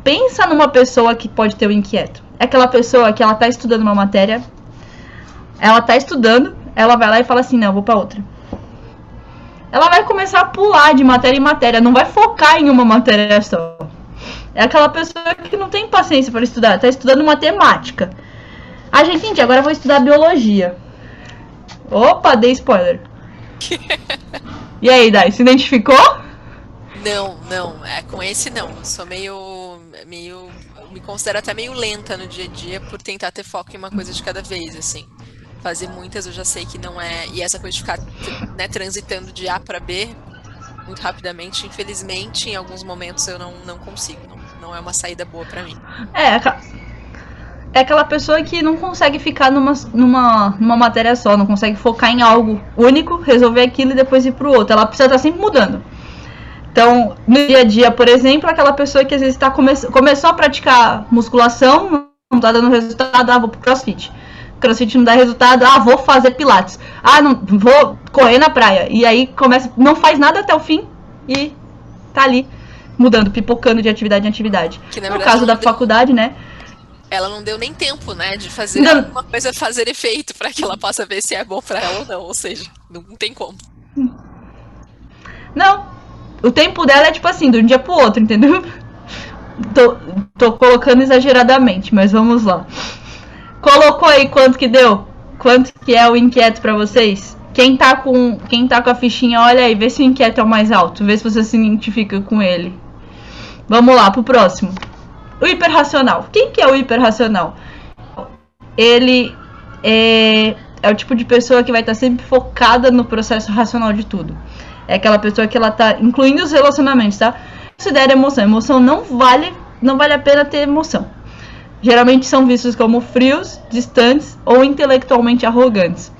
Pensa numa pessoa que pode ter o inquieto. É aquela pessoa que ela tá estudando uma matéria, ela tá estudando, ela vai lá e fala assim, não, eu vou pra outra. Ela vai começar a pular de matéria em matéria, não vai focar em uma matéria só. É aquela pessoa que não tem paciência para estudar, tá estudando matemática. Ah, gente, entendi, agora eu vou estudar biologia. Opa, dei spoiler. E aí, Dai, se identificou? Não, com esse não. Eu sou meio, me considero até meio lenta no dia a dia por tentar ter foco em uma coisa de cada vez, assim. Fazer muitas eu já sei que não é, e essa coisa de ficar, né, transitando de A para B muito rapidamente, infelizmente, em alguns momentos eu não consigo, não é uma saída boa para mim. É aquela pessoa que não consegue ficar numa matéria só, não consegue focar em algo único, resolver aquilo e depois ir pro outro. Ela precisa estar sempre mudando. Então, no dia a dia, por exemplo, aquela pessoa que às vezes começou a praticar musculação, não tá dando resultado, vou pro CrossFit. CrossFit não dá resultado, vou fazer pilates. Não vou correr na praia. E aí começa, não faz nada até o fim e tá ali mudando, pipocando de atividade em atividade. Que, no caso da faculdade, né? Ela não deu nem tempo, né, de fazer alguma coisa fazer efeito para que ela possa ver se é bom para ela ou não. Ou seja, não tem como. Não. O tempo dela é tipo assim, de um dia pro outro, entendeu? Tô colocando exageradamente, mas vamos lá. Colocou aí quanto que deu? Quanto que é o inquieto pra vocês? Quem tá com a fichinha, olha aí, vê se o inquieto é o mais alto. Vê se você se identifica com ele. Vamos lá, pro próximo. O hiperracional. Quem que é o hiperracional? Ele é o tipo de pessoa que vai estar sempre focada no processo racional de tudo. É aquela pessoa que ela tá, incluindo os relacionamentos, tá? Considera emoção. Emoção não vale a pena ter emoção. Geralmente são vistos como frios, distantes ou intelectualmente arrogantes.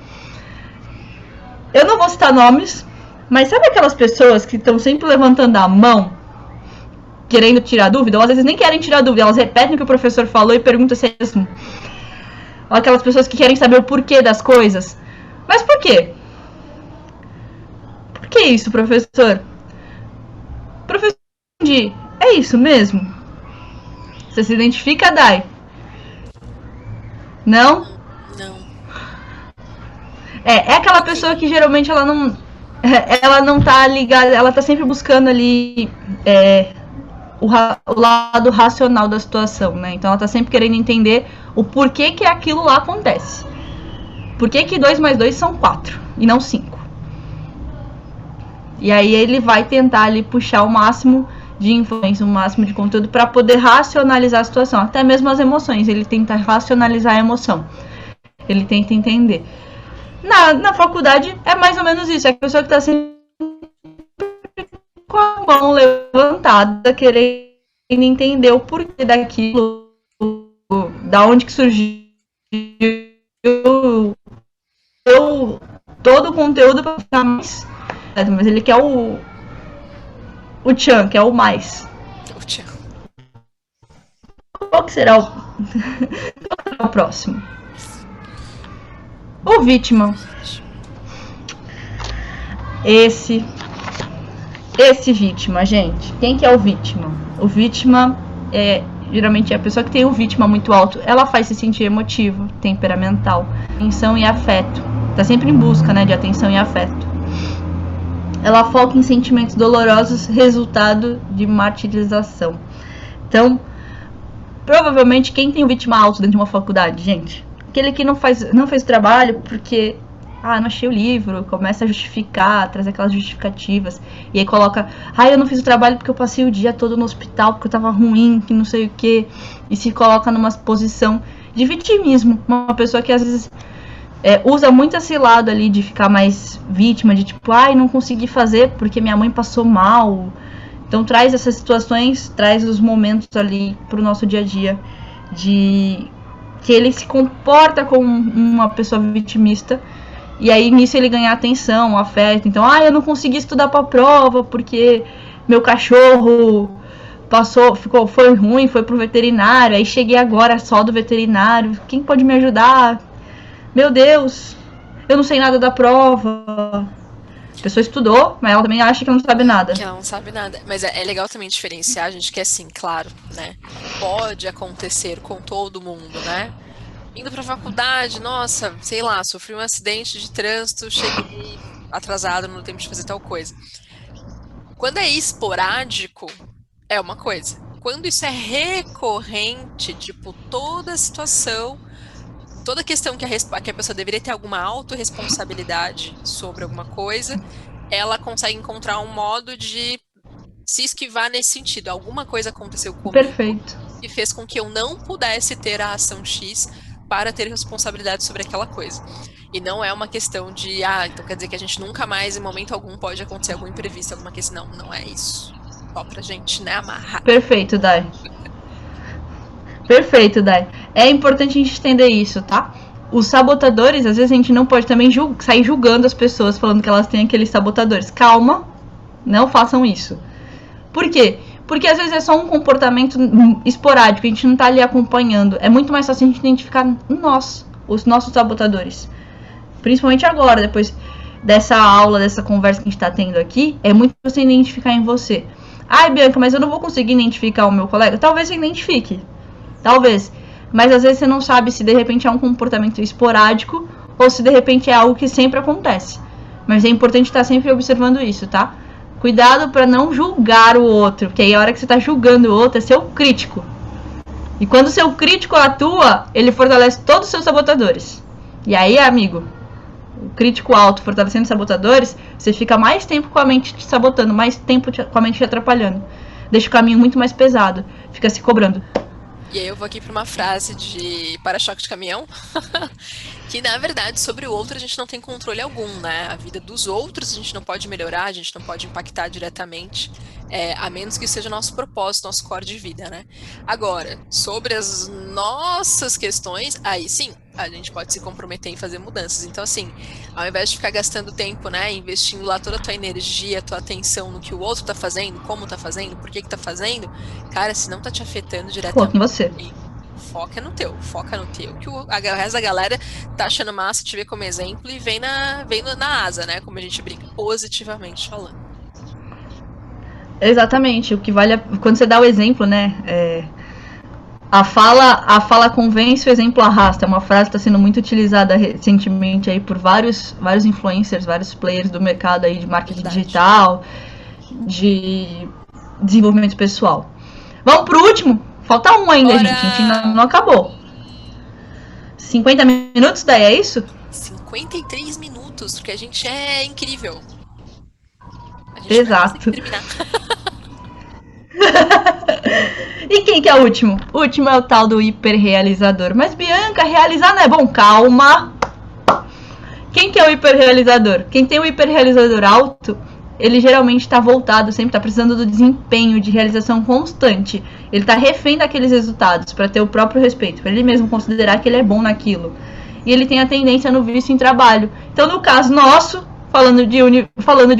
Eu não vou citar nomes, mas sabe aquelas pessoas que estão sempre levantando a mão, querendo tirar dúvida? Ou às vezes nem querem tirar dúvida, elas repetem o que o professor falou e perguntam se é mesmo. Ou aquelas pessoas que querem saber o porquê das coisas. Mas por quê? Por que isso, professor? Professor, é isso mesmo? Você se identifica, Dai? Não? Não. É aquela pessoa que geralmente ela não tá ligada, ela tá sempre buscando ali o lado racional da situação, né? Então ela tá sempre querendo entender o porquê que aquilo lá acontece. Por que 2 mais 2 são 4 e não 5? E aí ele vai tentar ali puxar o máximo de influência, o máximo de conteúdo para poder racionalizar a situação. Até mesmo as emoções, ele tenta racionalizar a emoção. Ele tenta entender. Na faculdade é mais ou menos isso. É a pessoa que está sempre com a mão levantada, querendo entender o porquê daquilo, da onde que surgiu todo o conteúdo para ficar mais. Mas ele quer o tchan, que é o mais. O tchan. Qual que será o próximo? O vítima. Esse vítima, gente. Quem que é o vítima? O vítima geralmente é a pessoa que tem o vítima muito alto. Ela faz se sentir emotivo, temperamental, atenção e afeto. Tá sempre em busca, né, de atenção e afeto. Ela foca em sentimentos dolorosos, resultado de martirização. Então, provavelmente, quem tem o vítima alto dentro de uma faculdade, gente? Aquele que não fez o trabalho porque, não achei o livro, começa a justificar, trazer aquelas justificativas, e aí coloca, eu não fiz o trabalho porque eu passei o dia todo no hospital, porque eu tava ruim, que não sei o que, e se coloca numa posição de vitimismo. Uma pessoa que às vezes usa muito esse lado ali de ficar mais vítima, de tipo, ai, não consegui fazer porque minha mãe passou mal. Então traz essas situações, traz os momentos ali pro nosso dia a dia, de que ele se comporta como uma pessoa vitimista, e aí nisso ele ganha atenção, afeto. Então, eu não consegui estudar pra prova porque meu cachorro foi ruim, foi pro veterinário, aí cheguei agora só do veterinário, quem pode me ajudar? Meu Deus, eu não sei nada da prova. A pessoa estudou, mas ela também acha que não sabe nada. Que ela não sabe nada. Mas é legal também diferenciar, a gente, que assim, claro, né? Pode acontecer com todo mundo, né? Indo pra faculdade, nossa, sei lá, sofri um acidente de trânsito, cheguei atrasado no tempo de fazer tal coisa. Quando é esporádico, é uma coisa. Quando isso é recorrente, tipo, toda situação, toda questão que a pessoa deveria ter alguma autorresponsabilidade sobre alguma coisa, ela consegue encontrar um modo de se esquivar nesse sentido. Alguma coisa aconteceu comigo Perfeito. e fez com que eu não pudesse ter a ação X para ter responsabilidade sobre aquela coisa. E não é uma questão de, então quer dizer que a gente nunca mais, em momento algum, pode acontecer algum imprevisto, alguma questão. Não é isso. Só pra gente, né, amarrar. Perfeito, Dai. Perfeito, Dai. É importante a gente entender isso, tá? Os sabotadores, às vezes a gente não pode também sair julgando as pessoas, falando que elas têm aqueles sabotadores. Calma, não façam isso. Por quê? Porque às vezes é só um comportamento esporádico, a gente não tá ali acompanhando. É muito mais fácil a gente identificar os nossos sabotadores. Principalmente agora, depois dessa aula, dessa conversa que a gente tá tendo aqui, é muito você identificar em você. Ai, Bianca, mas eu não vou conseguir identificar o meu colega? Talvez você identifique. Talvez. Mas às vezes você não sabe se de repente é um comportamento esporádico ou se de repente é algo que sempre acontece. Mas é importante estar sempre observando isso, tá? Cuidado para não julgar o outro, porque aí a hora que você tá julgando o outro é seu crítico. E quando o seu crítico atua, ele fortalece todos os seus sabotadores. E aí, amigo, o crítico alto fortalecendo os sabotadores, você fica mais tempo com a mente te sabotando, mais tempo com a mente te atrapalhando. Deixa o caminho muito mais pesado, fica se cobrando. E aí eu vou aqui para uma frase de para-choque de caminhão, que na verdade sobre o outro a gente não tem controle algum, né? A vida dos outros a gente não pode melhorar, a gente não pode impactar diretamente, a menos que seja nosso propósito, nosso core de vida, né? Agora, sobre as nossas questões, aí sim, a gente pode se comprometer em fazer mudanças. Então, assim, ao invés de ficar gastando tempo, né, investindo lá toda a tua energia, a tua atenção no que o outro tá fazendo, como tá fazendo, por que tá fazendo, cara, se não tá te afetando diretamente, foca em você. Foca no teu, que o resto da galera tá achando massa, te ver como exemplo e vem na asa, né, como a gente brinca, positivamente falando. Exatamente, o que vale quando você dá o exemplo, né, a fala convence, o exemplo arrasta. É uma frase que está sendo muito utilizada recentemente aí por vários influencers, vários players do mercado aí de marketing digital, de desenvolvimento pessoal. Vamos pro último? Falta um ainda, gente. A gente ainda não acabou. 50 minutos, daí é isso? 53 minutos, porque a gente é incrível. A gente exato. Vai terminar. E quem que é o último? O último é o tal do hiperrealizador. Mas Bianca, realizar não é bom? Calma! Quem que é o hiperrealizador? Quem tem o hiperrealizador alto, ele geralmente está voltado, sempre está precisando do desempenho, de realização constante. Ele está refém daqueles resultados para ter o próprio respeito, para ele mesmo considerar que ele é bom naquilo. E ele tem a tendência no vício em trabalho. Então, no caso nosso, falando de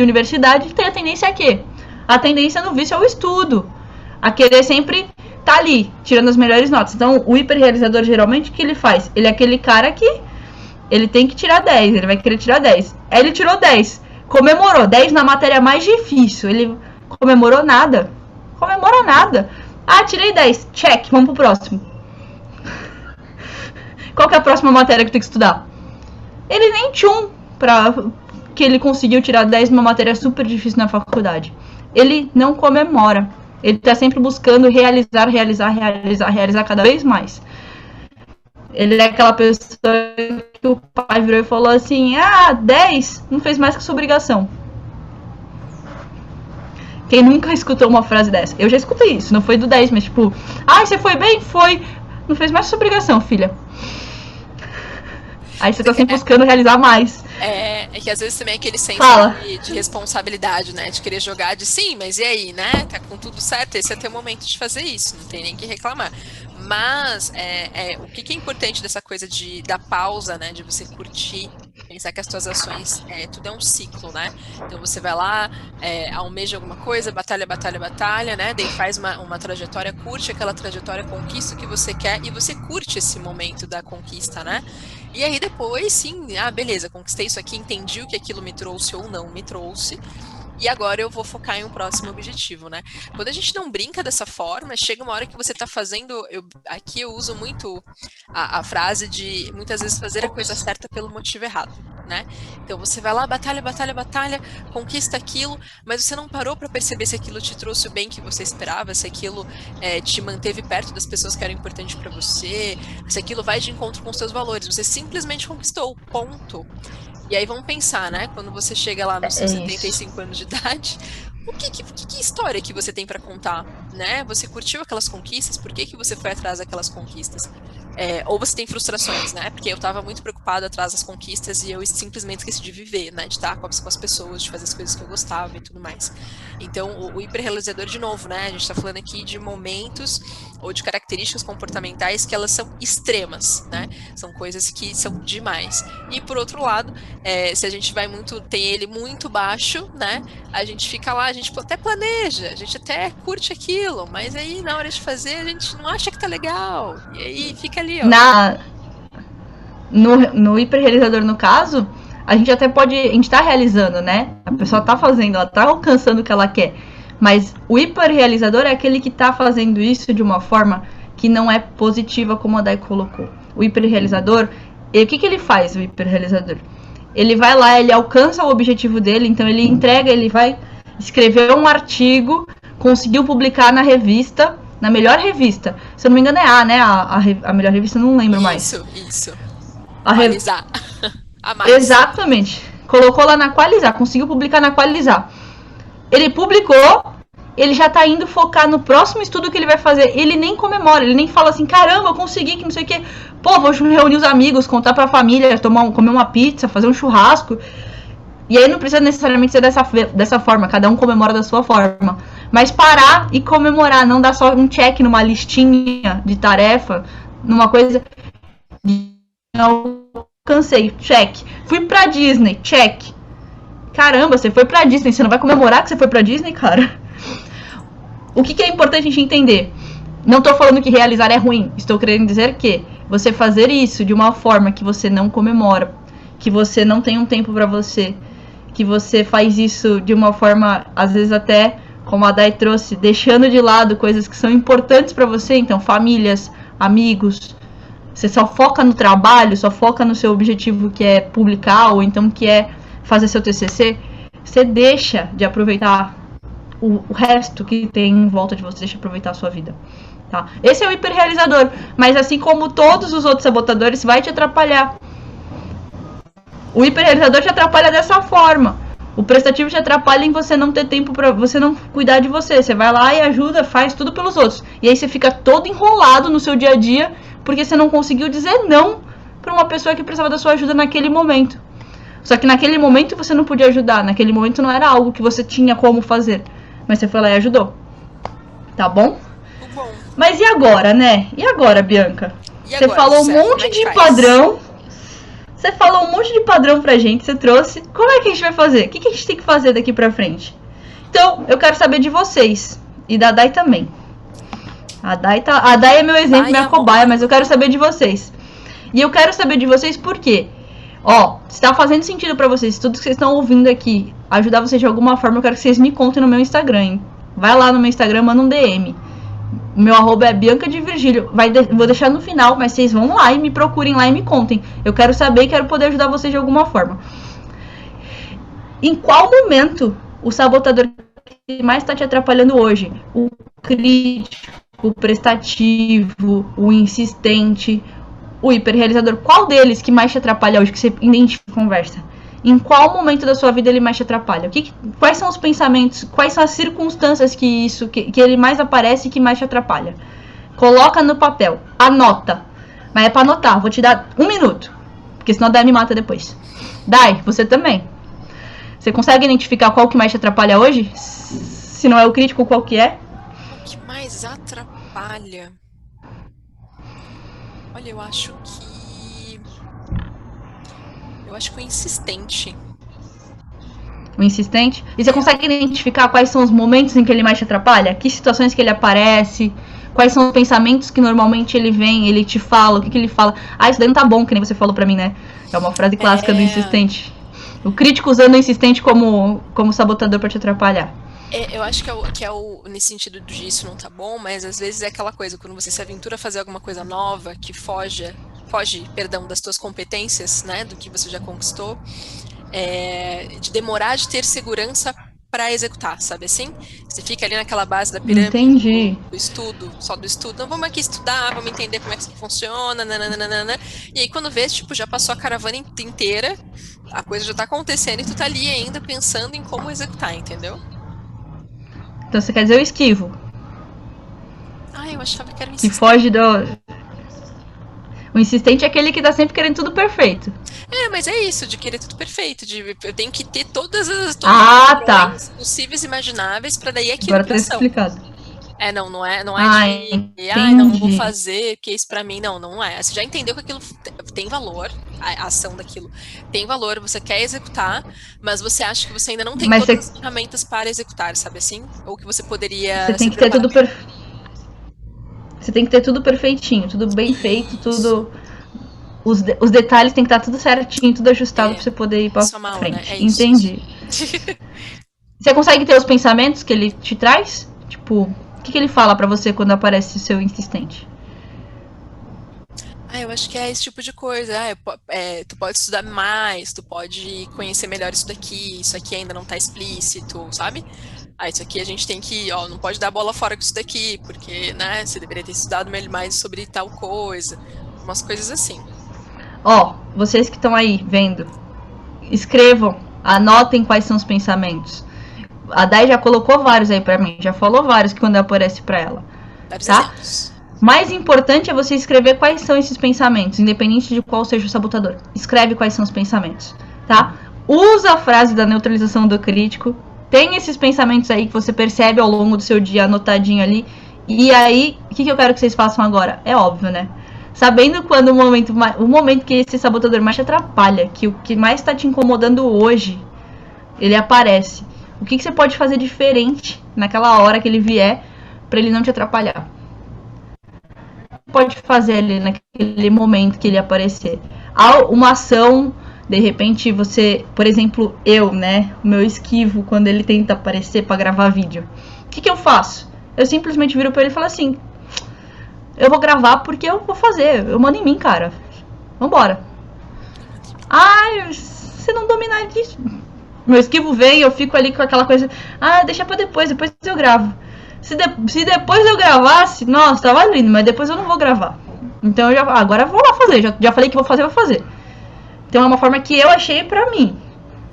universidade, tem a tendência a quê? A tendência no vício é o estudo. A querer sempre tá ali, tirando as melhores notas. Então, o hiperrealizador, geralmente, o que ele faz? Ele é aquele cara que ele tem que tirar 10, ele vai querer tirar 10. Aí ele tirou 10, comemorou 10 na matéria mais difícil. Ele comemorou nada. Comemora nada. Ah, tirei 10, check, vamos pro próximo. Qual que é a próxima matéria que tem que estudar? Ele nem tchum pra que ele conseguiu tirar 10 numa matéria super difícil na faculdade. Ele não comemora. Ele tá sempre buscando realizar cada vez mais. Ele é aquela pessoa que o pai virou e falou assim: 10 não fez mais que sua obrigação. Quem nunca escutou uma frase dessa? Eu já escutei isso, não foi do 10, mas tipo, você foi bem? Foi. Não fez mais que sua obrigação, filha. Aí você tá sempre buscando realizar mais. É que às vezes também é aquele senso de responsabilidade, né? De querer jogar de sim, mas e aí, né? Tá com tudo certo, esse é teu momento de fazer isso, não tem nem que reclamar. Mas o que é importante dessa coisa da pausa, né? De você curtir, pensar que as tuas ações, tudo é um ciclo, né? Então você vai lá, almeja alguma coisa, batalha, né? Daí faz uma trajetória, curte aquela trajetória, conquista o que você quer e você curte esse momento da conquista, né? E aí depois, sim, beleza, conquistei isso aqui, entendi o que aquilo me trouxe ou não me trouxe. E agora eu vou focar em um próximo objetivo, né? Quando a gente não brinca dessa forma, chega uma hora que você tá fazendo... Aqui eu uso muito a frase de, muitas vezes, fazer a coisa certa pelo motivo errado, né? Então você vai lá, batalha, conquista aquilo, mas você não parou para perceber se aquilo te trouxe o bem que você esperava, se aquilo te manteve perto das pessoas que eram importantes para você, se aquilo vai de encontro com os seus valores. Você simplesmente conquistou, ponto. E aí vamos pensar, né? Quando você chega lá nos seus 75 anos de idade, que história que você tem para contar, né? Você curtiu aquelas conquistas? Por que você foi atrás daquelas conquistas? Ou você tem frustrações, né? Porque eu tava muito preocupada atrás das conquistas e eu simplesmente esqueci de viver, né? De estar com as pessoas, de fazer as coisas que eu gostava e tudo mais. Então, o hiperrealizador, de novo, né? A gente tá falando aqui de momentos ou de características comportamentais que elas são extremas, né? São coisas que são demais. E, por outro lado, se a gente vai tem ele muito baixo, né? A gente fica lá, a gente até planeja, a gente até curte aquilo, mas aí, na hora de fazer, a gente não acha que tá legal. E aí fica ali, ó. No hiperrealizador, no caso, a gente até a gente tá realizando, né? A pessoa tá fazendo, ela tá alcançando o que ela quer. Mas o hiperrealizador é aquele que tá fazendo isso de uma forma que não é positiva, como a Dai colocou. O hiperrealizador, o que ele faz, o hiperrealizador? Ele vai lá, ele alcança o objetivo dele, então ele entrega, ele vai escrever um artigo, conseguiu publicar na revista, na melhor revista. Se eu não me engano é né? A melhor revista, não lembro mais. Isso. Qualizar. Exatamente. Colocou lá na Qualizar, conseguiu publicar na Qualizar. Ele publicou, ele já tá indo focar no próximo estudo que ele vai fazer. Ele nem comemora, ele nem fala assim, caramba, eu consegui, que não sei o quê. Pô, vou reunir os amigos, contar pra família, comer uma pizza, fazer um churrasco. E aí não precisa necessariamente ser dessa forma, cada um comemora da sua forma. Mas parar e comemorar, não dar só um check numa listinha de tarefa, numa coisa alcancei, check. Fui pra Disney, check. Caramba, você foi pra Disney, você não vai comemorar que você foi pra Disney, cara? O que é importante a gente entender? Não tô falando que realizar é ruim, estou querendo dizer que você fazer isso de uma forma que você não comemora, que você não tem um tempo pra você, que você faz isso de uma forma, às vezes até, como a Dai trouxe, deixando de lado coisas que são importantes pra você, então famílias, amigos. Você só foca no trabalho, só foca no seu objetivo que é publicar, ou então que é fazer seu TCC, você deixa de aproveitar o resto que tem em volta de você, deixa de aproveitar a sua vida. Tá? Esse é o hiperrealizador, mas assim como todos os outros sabotadores, vai te atrapalhar. O hiperrealizador te atrapalha dessa forma. O prestativo te atrapalha em você não ter tempo pra você não cuidar de você. Você vai lá e ajuda, faz tudo pelos outros. E aí você fica todo enrolado no seu dia a dia, porque você não conseguiu dizer não pra uma pessoa que precisava da sua ajuda naquele momento. Só que naquele momento você não podia ajudar. Naquele momento não era algo que você tinha como fazer. Mas você foi lá e ajudou. Tá bom? Bom. Mas e agora, né? E agora, Bianca? Você falou um monte de padrão. Você falou um monte de padrão pra gente. Você trouxe. Como é que a gente vai fazer? O que a gente tem que fazer daqui pra frente? Então, eu quero saber de vocês. E da Dai também. A Dai é meu exemplo, minha cobaia. Mas eu quero saber de vocês. E eu quero saber de vocês por quê? Ó, se tá fazendo sentido pra vocês, tudo que vocês estão ouvindo aqui, ajudar vocês de alguma forma, eu quero que vocês me contem no meu Instagram, hein? Vai lá no meu Instagram, manda um DM. O meu arroba é Bianca de Virgílio. Vou deixar no final, mas vocês vão lá e me procurem lá e me contem. Eu quero saber e quero poder ajudar vocês de alguma forma. Em qual momento o sabotador que mais está te atrapalhando hoje? O crítico, o prestativo, o insistente, o hiperrealizador, qual deles que mais te atrapalha hoje, que você identifica e conversa? Em qual momento da sua vida ele mais te atrapalha? Quais são os pensamentos, quais são as circunstâncias que ele mais aparece e que mais te atrapalha? Coloca no papel, anota. Mas é pra anotar, vou te dar 1 minuto. porque senão a Dai me mata depois. Dai, você também. Você consegue identificar qual que mais te atrapalha hoje? Se não é o crítico, qual que é? O que mais atrapalha? Olha, eu acho que o insistente. O insistente? E você consegue identificar quais são os momentos em que ele mais te atrapalha? Que situações que ele aparece? Quais são os pensamentos que normalmente ele vem, ele te fala? O que ele fala? Ah, isso daí não tá bom, que nem você falou pra mim, né? É uma frase clássica do insistente. O crítico usando o insistente como sabotador pra te atrapalhar. Eu acho que é nesse sentido de isso não tá bom, mas às vezes é aquela coisa, quando você se aventura a fazer alguma coisa nova, que foge, das tuas competências, né, do que você já conquistou, de demorar de ter segurança para executar, sabe assim? Você fica ali naquela base da pirâmide do estudo, só do estudo. Então, vamos aqui estudar, vamos entender como é que isso funciona, nananana. E aí quando vê, tipo, já passou a caravana inteira, a coisa já tá acontecendo e tu tá ali ainda pensando em como executar, entendeu? Então você quer dizer o esquivo? Ah, eu achava que era o insistente. Que foge do... O insistente é aquele que tá sempre querendo tudo perfeito. Mas é isso, de querer tudo perfeito. Eu tenho que ter todas as possíveis e imagináveis pra daí aquilo. Agora tá explicado. Não é não vou fazer, porque isso pra mim não é. Você já entendeu que aquilo tem valor, a ação daquilo tem valor, você quer executar, mas você acha que você ainda não tem todas as ferramentas para executar, sabe assim? Ou que você poderia... Você tem que ter tudo Você tem que ter tudo perfeitinho, tudo bem feito, tudo... Os detalhes tem que estar tudo certinho, tudo ajustado pra você poder ir pra frente. Né? Entendi. Você consegue ter os pensamentos que ele te traz? Tipo... O que ele fala pra você quando aparece o seu insistente? Eu acho que é esse tipo de coisa. Tu pode estudar mais, tu pode conhecer melhor isso aqui ainda não tá explícito, sabe? Isso aqui a gente tem que, não pode dar bola fora com isso daqui, porque, né, você deveria ter estudado mais sobre tal coisa, umas coisas assim. Vocês que estão aí vendo, escrevam, anotem quais são os pensamentos. A Dai já colocou vários aí pra mim, já falou vários que quando aparece pra ela. Tá? Mais importante é você escrever quais são esses pensamentos, independente de qual seja o sabotador. Escreve quais são os pensamentos, tá? Usa a frase da neutralização do crítico. Tem esses pensamentos aí que você percebe ao longo do seu dia anotadinho ali. E aí, o que eu quero que vocês façam agora? É óbvio, né? Sabendo quando o momento que esse sabotador mais te atrapalha, que o que mais tá te incomodando hoje, ele aparece. O que você pode fazer diferente naquela hora que ele vier para ele não te atrapalhar? O que pode fazer ali naquele momento que ele aparecer? Uma ação, de repente você, por exemplo, o meu esquivo quando ele tenta aparecer para gravar vídeo. O que eu faço? Eu simplesmente viro para ele e falo assim: eu vou gravar porque eu vou fazer, eu mando em mim, cara. Vambora. Você não domina disso. Meu esquivo vem, eu fico ali com aquela coisa... deixa pra depois eu gravo. Se depois eu gravasse, nossa, tava lindo, mas depois eu não vou gravar. Então agora eu vou lá fazer, já falei que vou fazer. Então é uma forma que eu achei pra mim.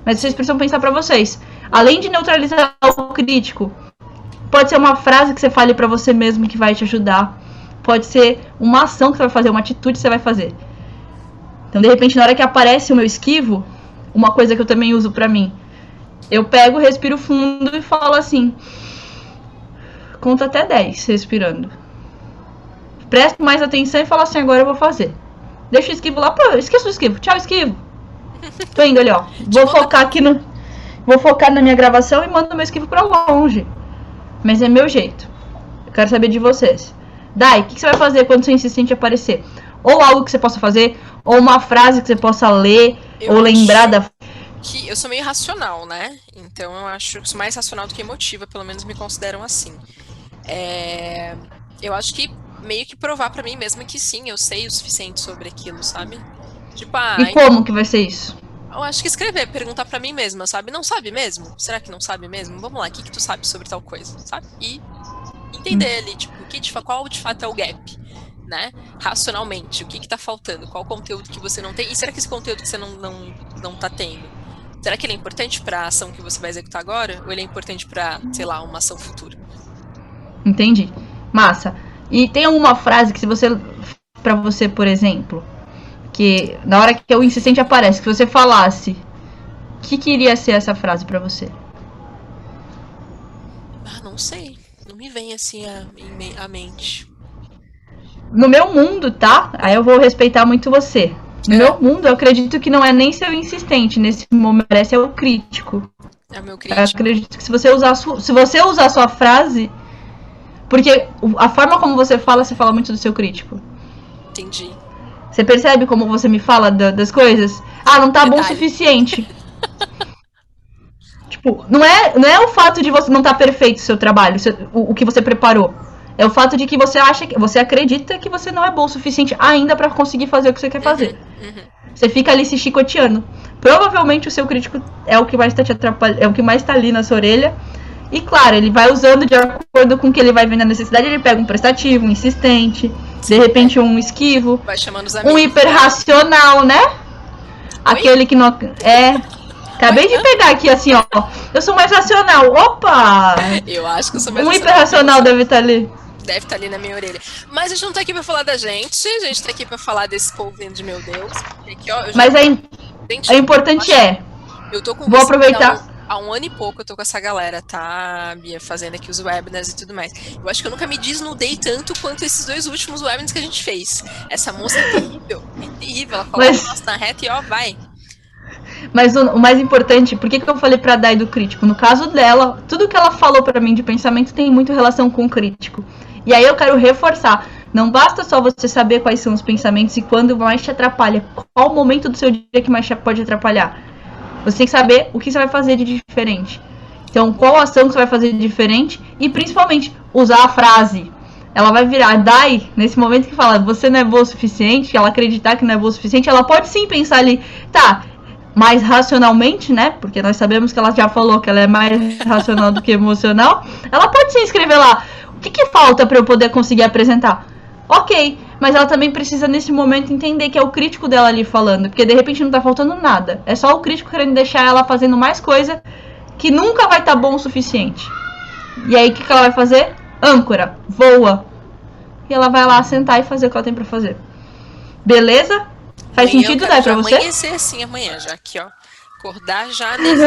Mas vocês precisam pensar pra vocês. Além de neutralizar o crítico, pode ser uma frase que você fale pra você mesmo que vai te ajudar. Pode ser uma ação que você vai fazer, uma atitude que você vai fazer. Então, de repente, na hora que aparece o meu esquivo, uma coisa que eu também uso pra mim, eu pego, respiro fundo e falo assim: conta até 10, respirando. Presto mais atenção e falo assim: agora eu vou fazer. Deixa o esquivo lá, esqueça o esquivo, tchau esquivo. Tô indo ali, Vou focar na minha gravação e mando meu esquivo pra longe. Mas é meu jeito. Eu quero saber de vocês. Dai, o que você vai fazer quando seu insistente aparecer? Ou algo que você possa fazer, ou uma frase que você possa ler, ou lembrar da... Que eu sou meio racional, né? Então eu acho que sou mais racional do que emotiva, pelo menos me consideram assim. Eu acho que meio que provar pra mim mesma que sim, eu sei o suficiente sobre aquilo, sabe? Tipo, e como que vai ser isso? Eu acho que escrever, perguntar pra mim mesma, sabe? Não sabe mesmo? Será que não sabe mesmo? Vamos lá, o que tu sabe sobre tal coisa, sabe? E entender ali, tipo, qual de fato é o gap, né? Racionalmente, o que tá faltando? Qual conteúdo que você não tem? E será que esse conteúdo que você não tá tendo, será que ele é importante pra ação que você vai executar agora? Ou ele é importante pra, sei lá, uma ação futura? Entendi. Massa. E tem alguma frase que se você... Pra você, por exemplo... Que na hora que o insistente aparece, que você falasse, o que iria ser essa frase pra você? Não sei. Não me vem assim à mente. No meu mundo, tá? Aí eu vou respeitar muito você. No meu mundo, eu acredito que não é nem ser o insistente nesse momento, parece é o crítico. É o meu crítico. Eu acredito que se você usar a sua frase, porque a forma como você fala muito do seu crítico. Entendi. Você percebe como você me fala das coisas? Ah, não tá bom o suficiente. Tipo, não é o fato de você não tá perfeito o seu trabalho, o que você preparou. É o fato de que você acredita que você não é bom o suficiente ainda pra conseguir fazer o que você quer fazer. Você fica ali se chicoteando. Provavelmente o seu crítico é o que mais tá te atrapalhando, é o que mais tá ali na sua orelha. E claro, ele vai usando de acordo com o que ele vai vendo a necessidade, ele pega um prestativo, um insistente, de repente um esquivo, vai chamando os amigos, um hiperracional, né? Aquele que não é. Acabei de pegar aqui assim, ó. Eu sou mais racional. Opa! Eu acho que eu sou mais racional. Um hiperracional deve estar ali. Deve estar ali na minha orelha. Mas a gente não tá aqui pra falar da gente. A gente tá aqui pra falar desse povo de meu Deus. Aqui, ó, mas é importante eu tô com vou aproveitar. Há um ano e pouco eu tô com essa galera, tá, Bia? Fazendo aqui os webinars e tudo mais. Eu acho que eu nunca me desnudei tanto quanto esses 2 últimos webinars que a gente fez. Essa moça é terrível. É terrível. Ela fala na reta e ó, vai. Mas o mais importante, por que eu falei pra Dai do crítico? No caso dela, tudo que ela falou pra mim de pensamento tem muito relação com o crítico. E aí eu quero reforçar. Não basta só você saber quais são os pensamentos e quando mais te atrapalha. Qual o momento do seu dia que mais pode atrapalhar. Você tem que saber o que você vai fazer de diferente. Então, qual ação que você vai fazer de diferente e, principalmente, usar a frase. Ela vai virar Dai, nesse momento que fala você não é boa o suficiente, ela acreditar que não é boa o suficiente, ela pode sim pensar ali, tá, mais racionalmente, né? Porque nós sabemos que ela já falou que ela é mais racional do que emocional. Ela pode sim escrever lá, o que falta para eu poder conseguir apresentar? Ok, mas ela também precisa nesse momento entender que é o crítico dela ali falando, porque de repente não tá faltando nada. É só o crítico querendo deixar ela fazendo mais coisa que nunca vai estar bom o suficiente. E aí o que ela vai fazer? Âncora, voa. E ela vai lá sentar e fazer o que ela tem pra fazer. Beleza? Faz sentido, Dai, pra você? Amanhecer assim amanhã, já aqui, ó. Acordar já nesse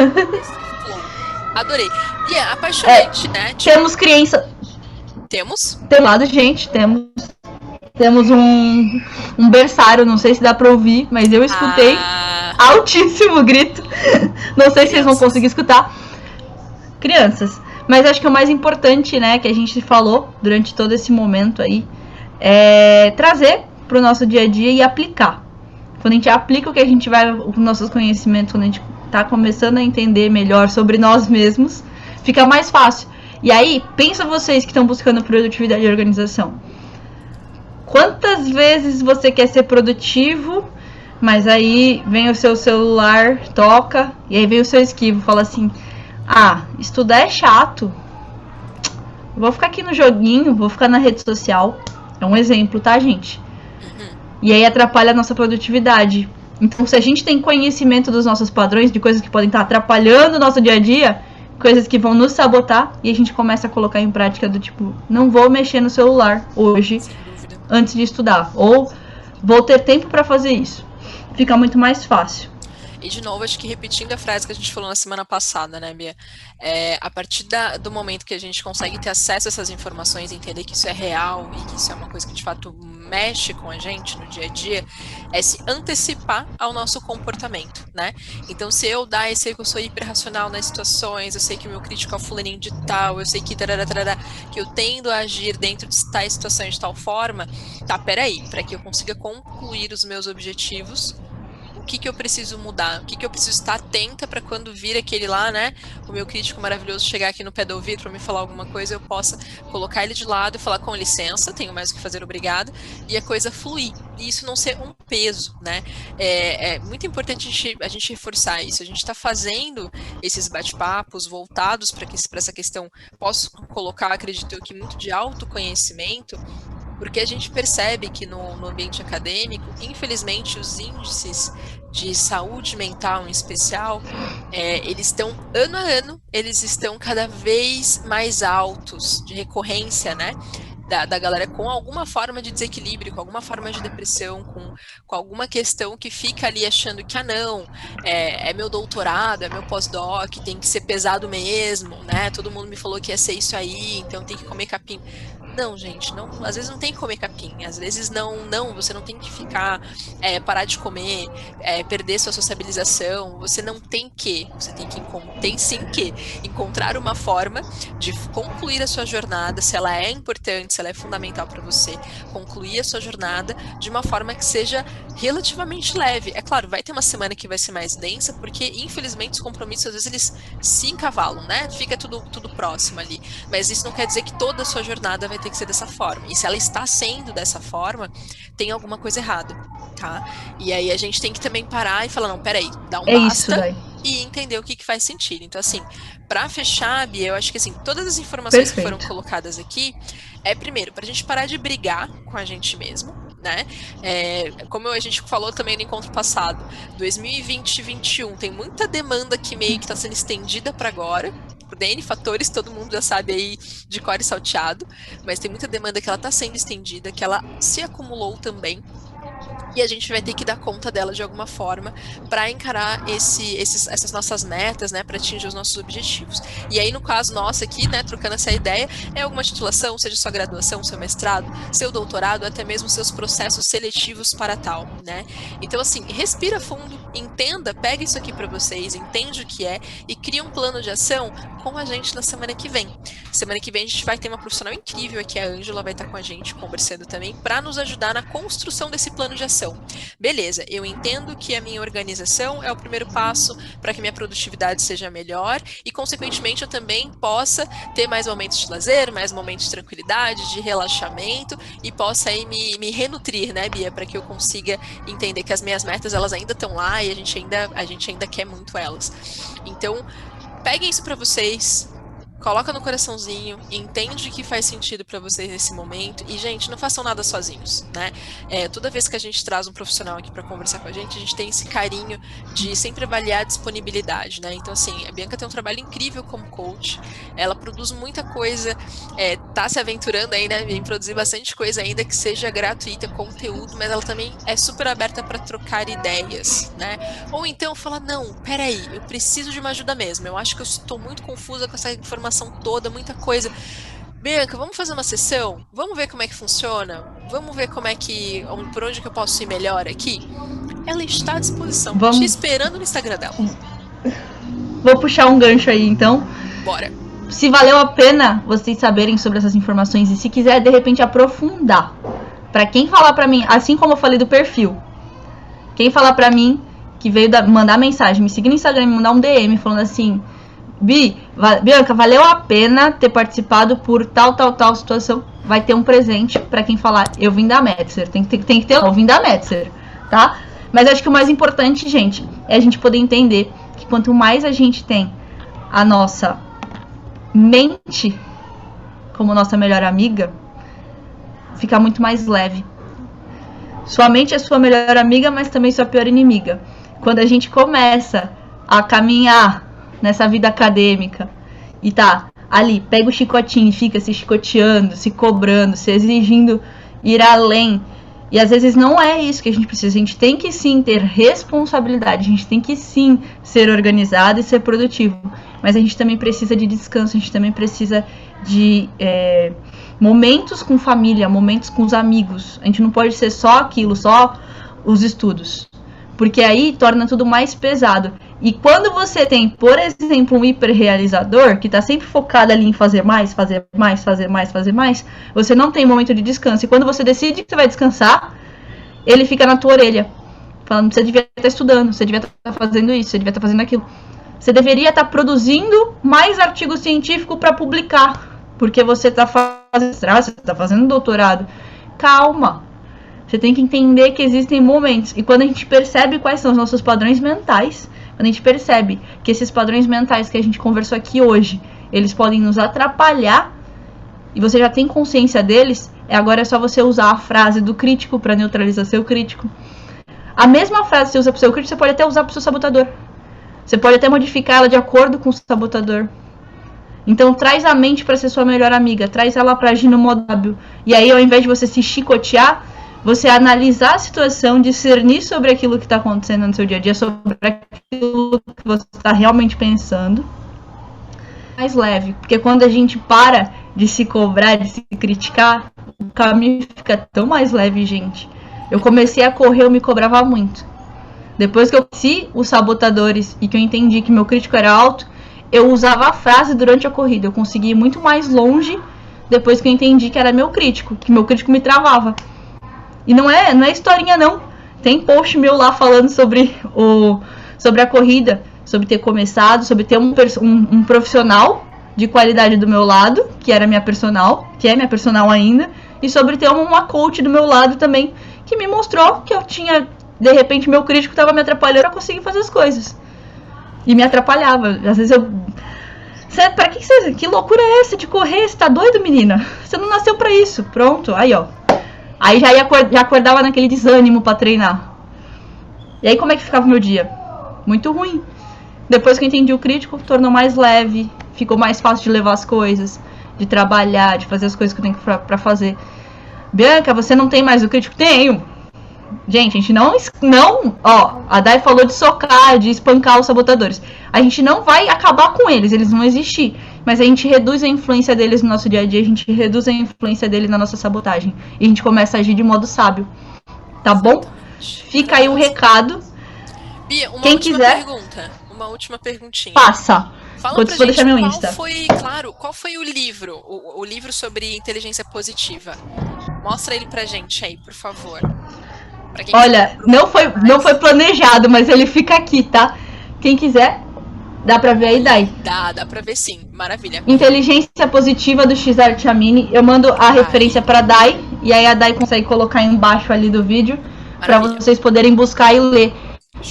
Adorei. E é apaixonante, né? Tipo, temos criança. Temos? Tem lado, gente, temos um berçário, não sei se dá pra ouvir, mas eu escutei altíssimo grito. Não sei se vocês vão conseguir escutar. Crianças. Mas acho que o mais importante, né, que a gente falou durante todo esse momento aí, é trazer pro nosso dia a dia e aplicar. Quando a gente aplica o que a gente vai, os nossos conhecimentos, quando a gente tá começando a entender melhor sobre nós mesmos, fica mais fácil. E aí, pensa vocês que estão buscando produtividade e organização. Quantas vezes você quer ser produtivo, mas aí vem o seu celular, toca, e aí vem o seu esquivo, fala assim, estudar é chato. Vou ficar aqui no joguinho, vou ficar na rede social. É um exemplo, tá, gente? E aí atrapalha a nossa produtividade. Então, se a gente tem conhecimento dos nossos padrões, de coisas que podem estar atrapalhando o nosso dia a dia, coisas que vão nos sabotar, e a gente começa a colocar em prática do tipo, não vou mexer no celular hoje antes de estudar, ou vou ter tempo para fazer isso. Fica muito mais fácil. E de novo, acho que repetindo a frase que a gente falou na semana passada, né, Bia? A partir do momento que a gente consegue ter acesso a essas informações, entender que isso é real e que isso é uma coisa que de fato mexe com a gente no dia a dia, é se antecipar ao nosso comportamento, né? Então, se eu sei que eu sou hiperracional nas situações, eu sei que o meu crítico é o fulaninho de tal, eu sei que que eu tendo a agir dentro de tais situações de tal forma, peraí, para que eu consiga concluir os meus objetivos, o que eu preciso mudar, o que eu preciso estar atenta para quando vir aquele lá, né, o meu crítico maravilhoso chegar aqui no pé do ouvido para me falar alguma coisa, eu possa colocar ele de lado e falar com licença, tenho mais o que fazer, obrigado, e a coisa fluir, e isso não ser um peso, né, é muito importante a gente reforçar isso, a gente está fazendo esses bate-papos voltados para essa questão, posso colocar, acredito eu, que muito de autoconhecimento, porque a gente percebe que no ambiente acadêmico, infelizmente, os índices de saúde mental em especial, eles estão, ano a ano, eles estão cada vez mais altos de recorrência, né? da galera com alguma forma de desequilíbrio, com alguma forma de depressão, com alguma questão que fica ali achando que, não, é meu doutorado, é meu pós-doc, tem que ser pesado mesmo, né? Todo mundo me falou que ia ser isso aí, então tem que comer capim. Não, gente, não, às vezes não tem que comer capim, às vezes você não tem que ficar, parar de comer, perder sua sociabilização, você tem sim que encontrar uma forma de concluir a sua jornada, se ela é importante, se ela é fundamental para você, concluir a sua jornada de uma forma que seja relativamente leve. É claro, vai ter uma semana que vai ser mais densa, porque infelizmente os compromissos às vezes eles se encavalam, né? Fica tudo próximo ali, mas isso não quer dizer que toda a sua jornada vai ter que ser dessa forma. E se ela está sendo dessa forma, tem alguma coisa errada, tá? E aí a gente tem que também parar e falar, não, peraí, dá um basta e entender o que faz sentido. Então, assim, para fechar, Bia, eu acho que assim, todas as informações que foram colocadas aqui, primeiro, pra gente parar de brigar com a gente mesmo, né? Como a gente falou também no encontro passado, 2020 e 2021 tem muita demanda que meio que está sendo estendida para agora, por N fatores, todo mundo já sabe aí de cor e salteado, mas tem muita demanda que ela está sendo estendida, que ela se acumulou também, e a gente vai ter que dar conta dela de alguma forma para encarar essas nossas metas, né, para atingir os nossos objetivos. E aí, no caso nosso aqui, né, trocando essa ideia, é alguma titulação, seja sua graduação, seu mestrado, seu doutorado, até mesmo seus processos seletivos para tal, né? Então, assim, respira fundo, entenda, pega isso aqui para vocês, entende o que é e cria um plano de ação com a gente na semana que vem. Semana que vem a gente vai ter uma profissional incrível aqui, a Ângela vai estar com a gente conversando também para nos ajudar na construção desse plano de ação. Beleza, eu entendo que a minha organização é o primeiro passo para que minha produtividade seja melhor e, consequentemente, eu também possa ter mais momentos de lazer, mais momentos de tranquilidade, de relaxamento e possa aí me renutrir, né, Bia, para que eu consiga entender que as minhas metas, elas ainda estão lá e a gente ainda quer muito elas. Então, peguem isso para vocês, coloca no coraçãozinho, entende que faz sentido para vocês nesse momento e, gente, não façam nada sozinhos, né? Toda vez que a gente traz um profissional aqui para conversar com a gente tem esse carinho de sempre avaliar a disponibilidade, né? Então, assim, a Bianca tem um trabalho incrível como coach, ela produz muita coisa, tá se aventurando aí, né, em produzir bastante coisa ainda que seja gratuita, conteúdo, mas ela também é super aberta para trocar ideias, né? Ou então fala, não, peraí, eu preciso de uma ajuda mesmo, eu acho que eu estou muito confusa com essa informação toda, muita coisa. Bianca, vamos fazer uma sessão? Vamos ver como é que funciona? Vamos ver por onde que eu posso ir melhor aqui? Ela está à disposição, te esperando no Instagram dela. Vou puxar um gancho aí, então. Bora. Se valeu a pena vocês saberem sobre essas informações e se quiser, de repente, aprofundar. Pra quem falar pra mim, assim como eu falei do perfil, quem falar pra mim que veio mandar mensagem, me seguir no Instagram, me mandar um DM falando assim, Bianca, valeu a pena ter participado por tal situação. Vai ter um presente pra quem falar, eu vim da Metzer. Tem que ter, eu vim da Metzer, tá? Mas acho que o mais importante, gente, é a gente poder entender que quanto mais a gente tem a nossa mente como nossa melhor amiga, fica muito mais leve. Sua mente é sua melhor amiga, mas também sua pior inimiga. Quando a gente começa a caminhar nessa vida acadêmica e tá ali, pega o chicotinho e fica se chicoteando, se cobrando, se exigindo ir além, e às vezes não é isso que a gente precisa. A gente tem que sim ter responsabilidade, a gente tem que sim ser organizado e ser produtivo, mas a gente também precisa de descanso, a gente também precisa de momentos com família, momentos com os amigos. A gente não pode ser só aquilo, só os estudos, porque aí torna tudo mais pesado. E quando você tem, por exemplo, um hiperrealizador, que está sempre focado ali em fazer mais, você não tem momento de descanso. E quando você decide que você vai descansar, ele fica na tua orelha, falando, você devia estar estudando, você devia estar fazendo isso, você devia estar fazendo aquilo. Você deveria estar produzindo mais artigo científico para publicar, porque você está fazendo doutorado. Calma. Você tem que entender que existem momentos. E quando a gente percebe quais são os nossos padrões mentais, quando a gente percebe que esses padrões mentais que a gente conversou aqui hoje, eles podem nos atrapalhar, e você já tem consciência deles, agora é só você usar a frase do crítico para neutralizar seu crítico. A mesma frase que você usa para o seu crítico, você pode até usar para o seu sabotador. Você pode até modificar ela de acordo com o sabotador. Então traz a mente para ser sua melhor amiga, traz ela para agir no modo hábil. E aí, ao invés de você se chicotear, você analisar a situação, discernir sobre aquilo que está acontecendo no seu dia a dia, sobre aquilo que você está realmente pensando. Mais leve, porque quando a gente para de se cobrar, de se criticar, o caminho fica tão mais leve, gente. Eu comecei a correr, eu me cobrava muito. Depois que eu conheci os sabotadores e que eu entendi que meu crítico era alto, eu usava a frase durante a corrida. Eu consegui ir muito mais longe depois que eu entendi que era meu crítico, que meu crítico me travava. E não é historinha, não. Tem post meu lá falando sobre a corrida, sobre ter começado, sobre ter um profissional de qualidade do meu lado, que era minha personal, que é minha personal ainda, e sobre ter uma coach do meu lado também, que me mostrou que eu tinha, de repente, meu crítico estava me atrapalhando para conseguir fazer as coisas. E me atrapalhava. Às vezes eu... Que loucura é essa de correr? Você tá doido, menina? Você não nasceu pra isso. Pronto, aí ó. Aí já acordava naquele desânimo pra treinar. E aí como é que ficava o meu dia? Muito ruim. Depois que eu entendi o crítico, tornou mais leve. Ficou mais fácil de levar as coisas, de trabalhar, de fazer as coisas que eu tenho pra fazer. Bianca, você não tem mais o crítico? Tenho. Gente, a gente não, ó, a Dai falou de socar, de espancar os sabotadores. A gente não vai acabar com eles vão existir. Mas a gente reduz a influência deles no nosso dia a dia, a gente reduz a influência deles na nossa sabotagem. E a gente começa a agir de modo sábio. Tá bom? Fica aí o recado. Bia, uma Quem última quiser, pergunta. Uma última perguntinha. Passa. Fala Vou pra deixar gente meu Insta. qual foi o livro, o livro sobre inteligência positiva? Mostra ele pra gente aí, por favor. Olha, não foi planejado, mas ele fica aqui, tá? Quem quiser, dá pra ver aí, Dai. Dá pra ver sim. Maravilha. Inteligência Positiva do Xart Amini. Eu mando a referência pra Dai, e aí a Dai consegue colocar embaixo ali do vídeo, pra vocês poderem buscar e ler.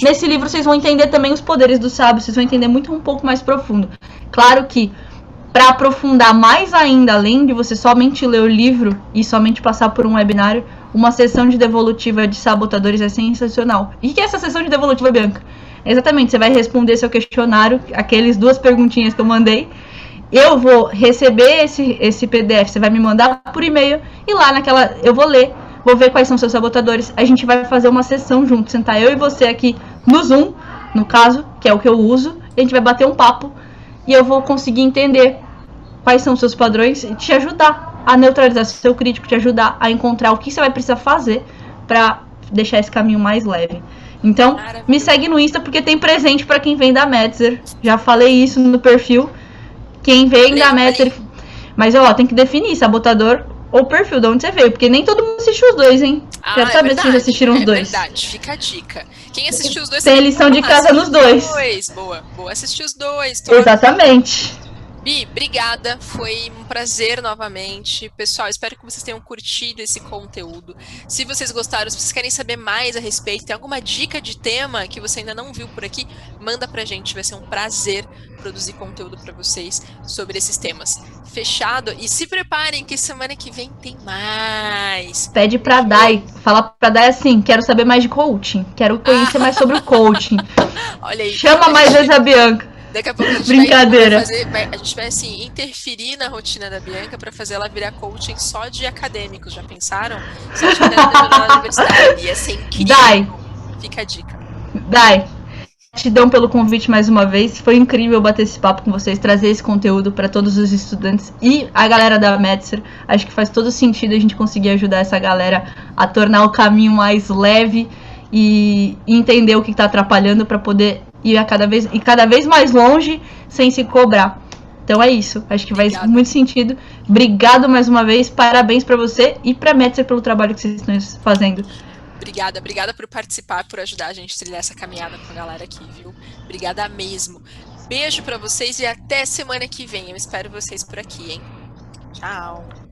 Nesse livro vocês vão entender também os poderes do sábio, vocês vão entender um pouco mais profundo. Claro que, para aprofundar mais ainda, além de você somente ler o livro e somente passar por um webinário, uma sessão de devolutiva de sabotadores é sensacional. E o que é essa sessão de devolutiva, Bianca? Exatamente, você vai responder seu questionário, aqueles 2 perguntinhas que eu mandei. Eu vou receber esse PDF, você vai me mandar por e-mail, e lá eu vou ler, vou ver quais são seus sabotadores. A gente vai fazer uma sessão junto, sentar eu e você aqui no Zoom, no caso, que é o que eu uso, e a gente vai bater um papo, e eu vou conseguir entender quais são os seus padrões e te ajudar a neutralizar seu crítico, te ajudar a encontrar o que você vai precisar fazer para deixar esse caminho mais leve. Então, me segue no Insta porque tem presente para quem vem da Metzer. Já falei isso no perfil. Quem vem da Metzer. Mas, ó, tem que definir sabotador ou perfil, de onde você veio. Porque nem todo mundo assistiu os dois, hein? Quero saber se vocês assistiram os dois. É verdade, fica a dica. Quem assistiu os dois... Tem lição de casa nos dois. Boa, assistir os dois. Exatamente. Bi, obrigada, foi um prazer novamente. Pessoal, espero que vocês tenham curtido esse conteúdo. Se vocês gostaram, se vocês querem saber mais a respeito, tem alguma dica de tema que você ainda não viu por aqui, manda pra gente, vai ser um prazer produzir conteúdo pra vocês sobre esses temas. Fechado? E se preparem que semana que vem tem mais. Pede pra Dai, fala pra Dai assim, quero saber mais de coaching, quero conhecer mais sobre o coaching. Olha aí. Chama mais vezes a Bianca. Daqui a pouco a gente Brincadeira. a gente vai assim, interferir na rotina da Bianca para fazer ela virar coaching só de acadêmicos, já pensaram? Só de acadêmicos na universidade. Ia ser incrível. Dai. Fica a dica. Dai, gratidão pelo convite mais uma vez. Foi incrível bater esse papo com vocês, trazer esse conteúdo para todos os estudantes e a galera da Metzer. Acho que faz todo sentido a gente conseguir ajudar essa galera a tornar o caminho mais leve e entender o que está atrapalhando para poder ir cada vez mais longe sem se cobrar. Então é isso, acho que faz muito sentido. Obrigado mais uma vez, parabéns para você e para a Metzer pelo trabalho que vocês estão fazendo. Obrigada por participar, por ajudar a gente a trilhar essa caminhada com a galera aqui, viu? Obrigada mesmo. Beijo para vocês e até semana que vem. Eu espero vocês por aqui, hein? Tchau.